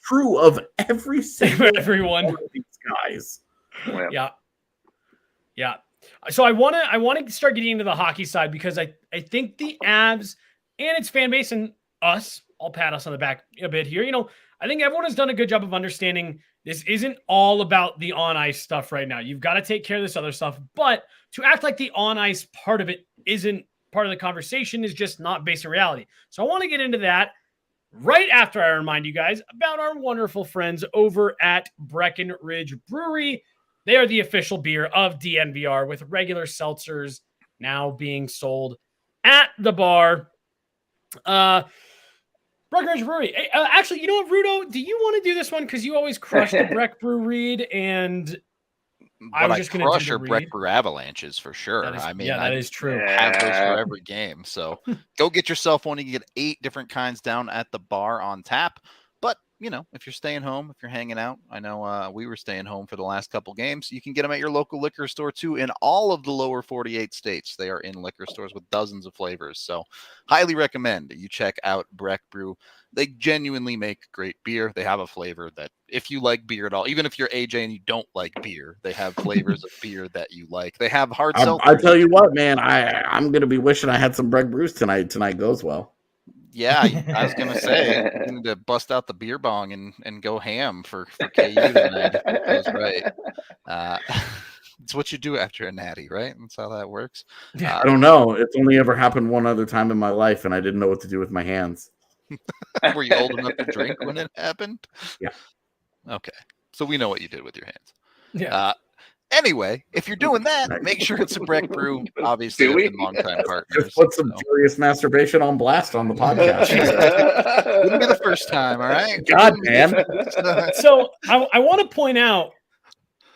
true of every single everyone one of these guys. Yeah. So I want to start getting into the hockey side because I think the Avs and its fan base and us, I'll pat us on the back a bit here. I think everyone has done a good job of understanding this isn't all about the on ice stuff right now. You've got to take care of this other stuff, but to act like the on ice part of it isn't part of the conversation is just not based in reality. So I want to get into that. right after I remind you guys about our wonderful friends over at Breckenridge Brewery. They are the official beer of DNVR, with regular seltzers now being sold at the bar. Breckenridge Brewery. Hey, actually, you know what, Rudo? Do you want to do this one? Because you always crush the Breck Brew Reed, and I was just going to crush do your the Breck Reed. Brew Avalanches for sure. That is, I mean, that is true. Have those for every game. So go get yourself one. You can get 8 different kinds down at the bar on tap. But, you know, if you're staying home, if you're hanging out, I know we were staying home for the last couple games. You can get them at your local liquor store too in all of the lower 48 states. They are in liquor stores with dozens of flavors. So highly recommend you check out Breck Brew. They genuinely make great beer. They have a flavor that if you like beer at all, even if you're AJ and you don't like beer, they have flavors of beer that you like. They have hard seltzers. I tell you what, man, I'm going to be wishing I had some Breck Brews tonight. Tonight goes well. Yeah, I was gonna say you need to bust out the beer bong and go ham for KU tonight. If it goes right. It's what you do after a natty, right? That's how that works. Yeah. I don't know. It's only ever happened one other time in my life, and I didn't know what to do with my hands. Were you old enough to drink when it happened? Yeah. Okay, so we know what you did with your hands. Yeah. Anyway, if you're doing that, make sure it's a Breck Brew. Obviously, Do we? they've been longtime partners. Just put some furious masturbation on blast on the podcast. Wouldn't be the first time, all right? God, man. So I want to point out,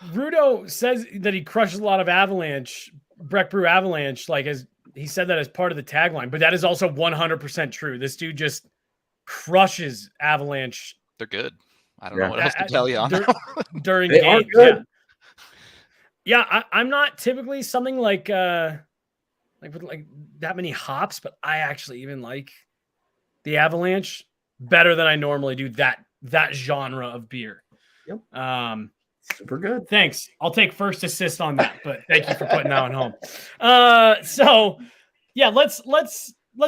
Rudo says that he crushes a lot of Avalanche, Breck Brew Avalanche, like as he said that as part of the tagline, but that is also 100% true. This dude just crushes Avalanche. They're good. I don't know what else to tell you on during They are games. good. Yeah, I'm not typically something like with like that many hops, but I actually even like the Avalanche better than I normally do that genre of beer. Yep. Super good. Thanks. I'll take first assist on that, but thank you for putting that one home. So yeah, let's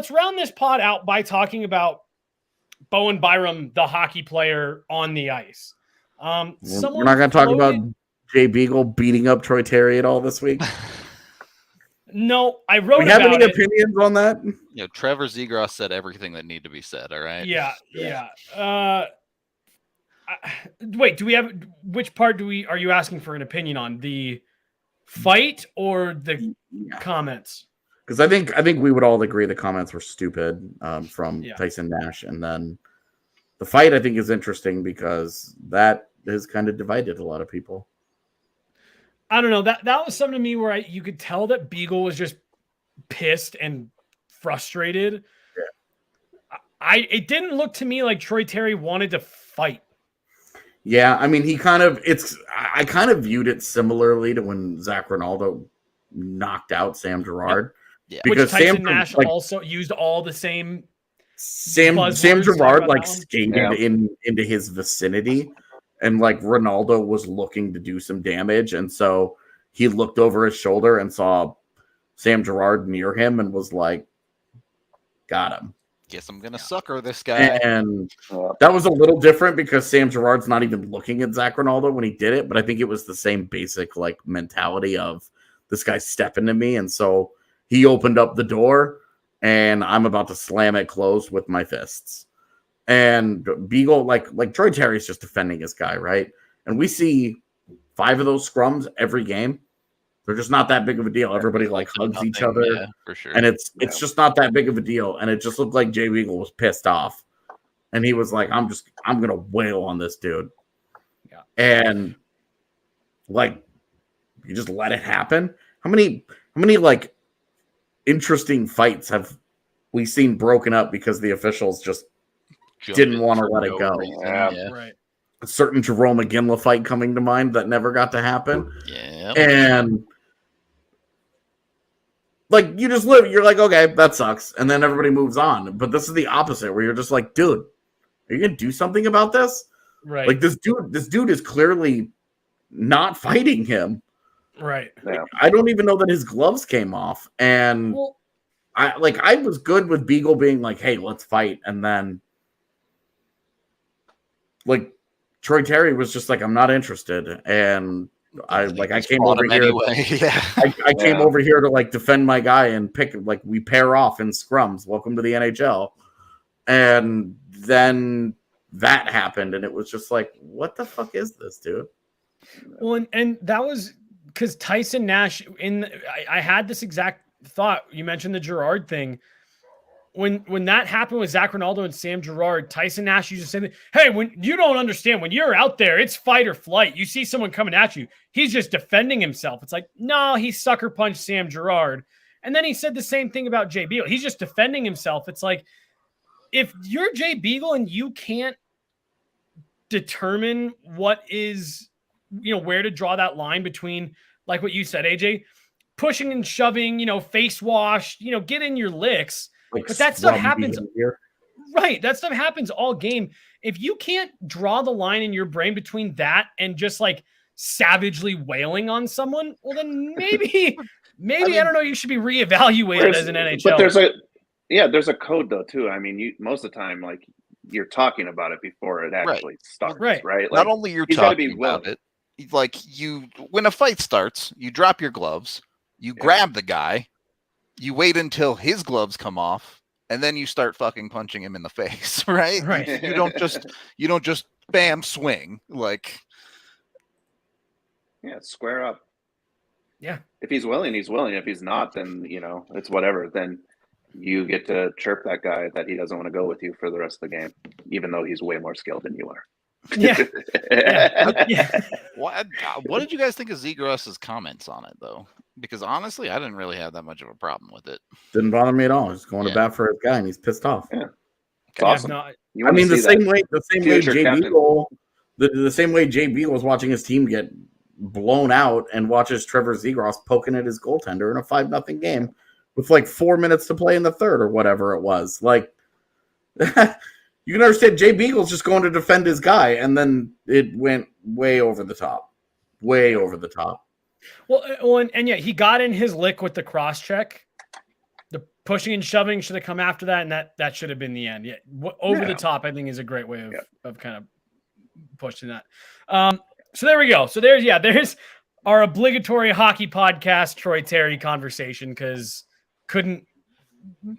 round this pod out by talking about Bowen Byram, the hockey player on the ice. We're not going to talk about Jay Beagle beating up Troy Terry at all this week. No, I wrote. Do you have about any opinions on that? You know, TREVOR ZEGRAS said everything that needed to be said. All right. Yeah. Wait, do we have which part are you asking for an opinion on, the fight or the comments? Because I think we would all agree the comments were stupid from Tyson Nash, and then the fight I think is interesting because that has kind of divided a lot of people. I don't know, that was something to me where you could tell that Beagle was just pissed and frustrated. Yeah. It didn't look to me like Troy Terry wanted to fight. Yeah, I mean, I kind of viewed it similarly to when Zach Ronaldo knocked out Sam Girard. Yeah. Because Which Tyson Nash also used all the same. Sam Girard skated into his vicinity, and like Ronaldo was looking to do some damage, and so he looked over his shoulder and saw Sam Girard near him and was like, "Got him." Guess I'm gonna sucker this guy. And that was a little different because Sam Girard's not even looking at Zach Ronaldo when he did it, but I think it was the same basic like mentality of this guy's stepping to me, and so he opened up the door, and I'm about to slam it closed with my fists. And Beagle, like Troy Terry's just defending his guy, right? And we see 5 of those scrums every game. They're just not that big of a deal. Everybody like hugs each other, yeah, for sure. And it's just not that big of a deal. And it just looked like Jay Beagle was pissed off, and he was like, "I'm gonna wail on this dude." Yeah. And like, you just let it happen. How many like interesting fights have we seen broken up because the officials just didn't want to let it go? Yeah. Right. A certain Jerome McGinley fight coming to mind that never got to happen. Yeah. And like, you just live, you're like, okay, that sucks. And then everybody moves on. But this is the opposite, where you're just like, dude, are you going to do something about this? Right. Like, this dude is clearly not fighting him. Right. Yeah. I don't even know that his gloves came off. And I was good with Beagle being like, hey, let's fight. And then like Troy Terry was just like, I'm not interested. And I came over here. Anyway. Yeah. I came over here to like defend my guy and we pair off in scrums. Welcome to the NHL. And then that happened, and it was just like, what the fuck is this, dude? Well, and that was because Tyson Nash I had this exact thought. You mentioned the Girard thing. When that happened with Zach Rinaldo and Sam Girard, Tyson Nash used to say, hey, when you don't understand, when you're out there, it's fight or flight. You see someone coming at you, he's just defending himself. It's like, no, he sucker punched Sam Girard. And then he said the same thing about Jay Beagle. He's just defending himself. It's like, if you're Jay Beagle and you can't determine what is, where to draw that line between, like what you said, AJ, pushing and shoving, face wash, get in your licks. Like, but that stuff happens. Here. Right. That stuff happens all game. If you can't draw the line in your brain between that and just like savagely wailing on someone, well, then maybe I don't know, you should be reevaluated as an NHL. But there's a code though too. I mean, most of the time, like, you're talking about it before it actually starts, right? Like, not only you're talking about it, like, when a fight starts, you drop your gloves, you grab the guy, you wait until his gloves come off, and then you start fucking punching him in the face, right? Right. You don't just bam swing, like. Yeah, square up. Yeah. If he's willing, he's willing. If he's not, then it's whatever. Then you get to chirp that guy that he doesn't want to go with you for the rest of the game, even though he's way more skilled than you are. Yeah. Yeah. What did you guys think of ZEGRAS's comments on it, though? Because honestly, I didn't really have that much of a problem with it. Didn't bother me at all. He's going to bat for his guy, and he's pissed off. Yeah, it's awesome. No, I mean, the same way Jay Beagle was watching his team get blown out and watches Trevor ZEGRAS poking at his goaltender in a 5-0 game with like 4 minutes to play in the third or whatever it was. Like, you can understand Jay Beagle's just going to defend his guy, and then it went way over the top. Way over the top. Well, and yeah, he got in his lick with the cross check. The pushing and shoving should have come after that, and that should have been the end. Yeah, over the top, I think, is a great way of kind of pushing that. So there we go. So there's our obligatory hockey podcast Troy Terry conversation, because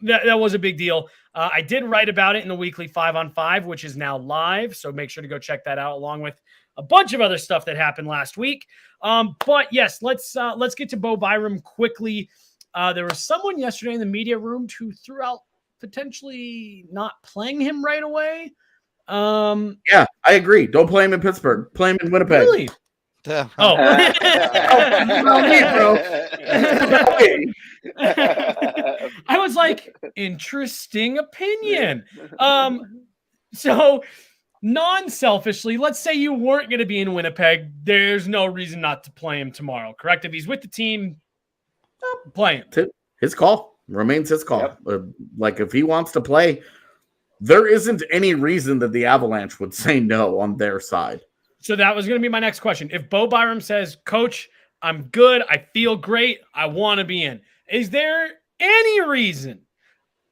that was a big deal. I did write about it in the weekly 5-on-5, which is now live. So make sure to go check that out, along with a bunch of other stuff that happened last week. But yes, let's get to Bowen Byram quickly. There was someone yesterday in the media room who threw out potentially not playing him right away. Yeah, I agree. Don't play him in Pittsburgh. Play him in Winnipeg. Really? Bro. I was like, interesting opinion. So non-selfishly, let's say you weren't going to be in Winnipeg. There's no reason not to play him tomorrow, correct? If he's with the team, play him. His call remains his call. Yep. Like, if he wants to play, there isn't any reason that the Avalanche would say no on their side. So that was going to be my next question. If Bowen Byram says, Coach, I'm good, I feel great, I want to be in, is there any reason?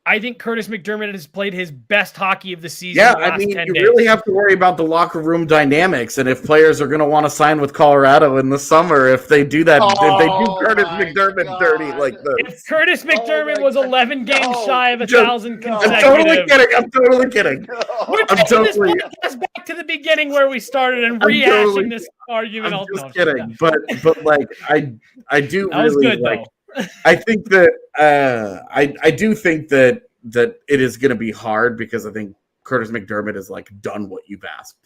I think Curtis McDermott has played his best hockey of the season. Yeah, I mean, you really have to worry about the locker room dynamics, and if players are going to want to sign with Colorado in the summer, if they do that, if they do Curtis McDermott dirty like this. If Curtis McDermott was 11 games shy of 1,000 consecutive. I'm totally kidding. We're taking this podcast back to the beginning where we started and rehashing this argument. I'm just kidding, but like, I do that was really good, like. though. I think that I do think that it is going to be hard, because I think Curtis McDermott has like done what you've asked,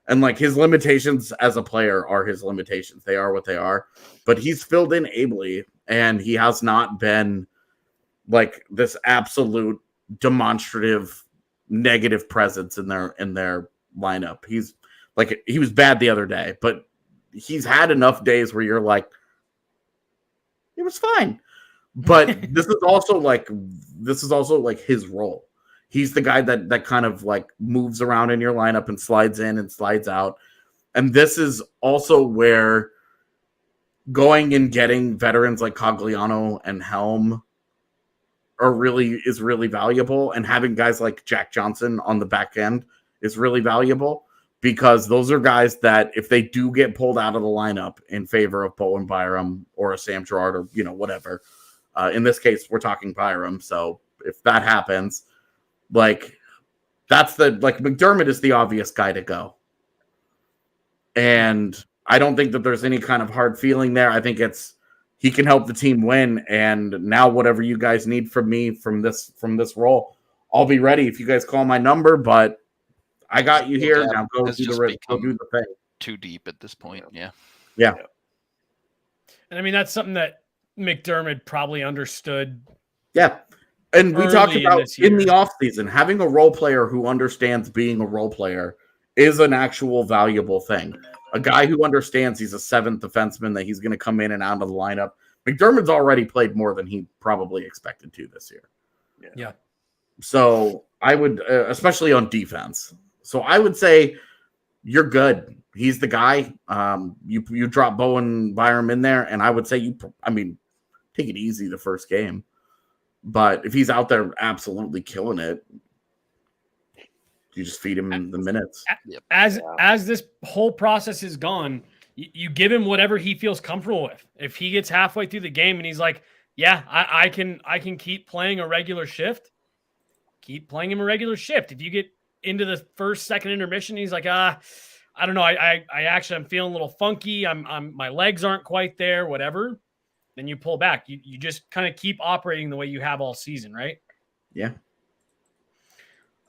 and like, his limitations as a player are his limitations. They are what they are, but he's filled in ably, and he has not been like this absolute demonstrative negative presence in their lineup. He's like, he was bad the other day, but he's had enough days where you're like, it was fine. But this is also like his role. He's the guy that kind of like moves around in your lineup and slides in and slides out. And this is also where going and getting veterans like Cogliano and Helm is really valuable, and having guys like Jack Johnson on the back end is really valuable, because those are guys that, if they do get pulled out of the lineup in favor of Bowen Byram or a Sam Girard or whatever, in this case we're talking Byram, so if that happens, like, That's McDermott is the obvious guy to go. And I don't think that there's any kind of hard feeling there. I think he can help the team win. And now whatever you guys need from me from this role, I'll be ready if you guys call my number, but I got you here. Now go do the thing. Too deep at this point. Yeah. And I mean, that's something that McDermott probably understood. Yeah. And we talked about in the offseason, having a role player who understands being a role player is an actual valuable thing. A guy who understands he's a seventh defenseman, that he's going to come in and out of the lineup. McDermott's already played more than he probably expected to this year. Yeah. So I would, especially on defense. So I would say you're good. He's the guy. You drop Bowen Byram in there, and I would say take it easy the first game. But if he's out there absolutely killing it, you just feed him the minutes. As this whole process is gone, you give him whatever he feels comfortable with. If he gets halfway through the game and he's like, "Yeah, I can keep playing a regular shift," keep playing him a regular shift. If you get into the first, second intermission, he's like, I don't know, I'm feeling a little funky. My legs aren't quite there, whatever. Then you pull back. You just kind of keep operating the way you have all season, right? Yeah.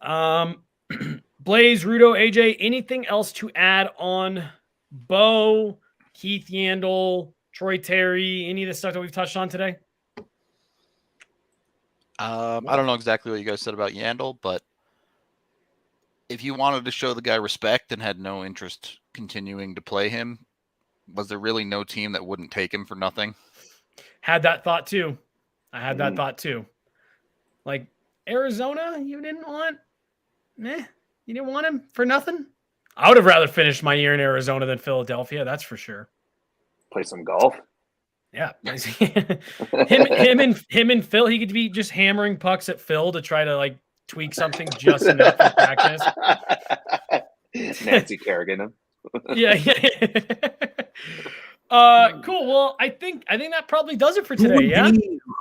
Blais, Rudo, AJ, anything else to add on Bo, Keith Yandle, Troy Terry, any of the stuff that we've touched on today? I don't know exactly what you guys said about Yandle, but if you wanted to show the guy respect and had no interest continuing to play him, was there really no team that wouldn't take him for nothing? Had that thought too. I had that thought too. Like Arizona, you didn't want? You didn't want him for nothing? I would have rather finished my year in Arizona than Philadelphia. That's for sure. Play some golf. Yeah. him and Phil, he could be just hammering pucks at Phil to try to tweak something just enough for practice. Nancy Kerrigan him. Yeah. Cool. Well, I think that probably does it for today.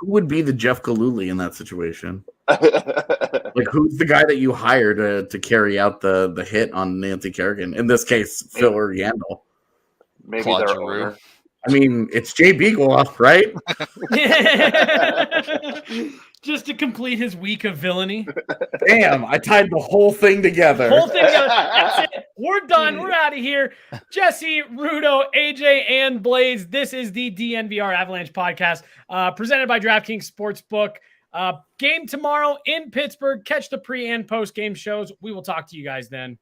Who would be the Jeff Galooly in that situation? Who's the guy that you hire to carry out the hit on Nancy Kerrigan? In this case, Phil or Yandle. Maybe Claude their Giroux. owner. I mean, it's Jay Beagle, right? Just to complete his week of villainy. Damn, I tied the whole thing together. That's it. We're done. We're out of here. Jesse, Rudo, AJ, and Blais. This is the DNVR Avalanche podcast presented by DraftKings Sportsbook. Game tomorrow in Pittsburgh. Catch the pre and post game shows. We will talk to you guys then.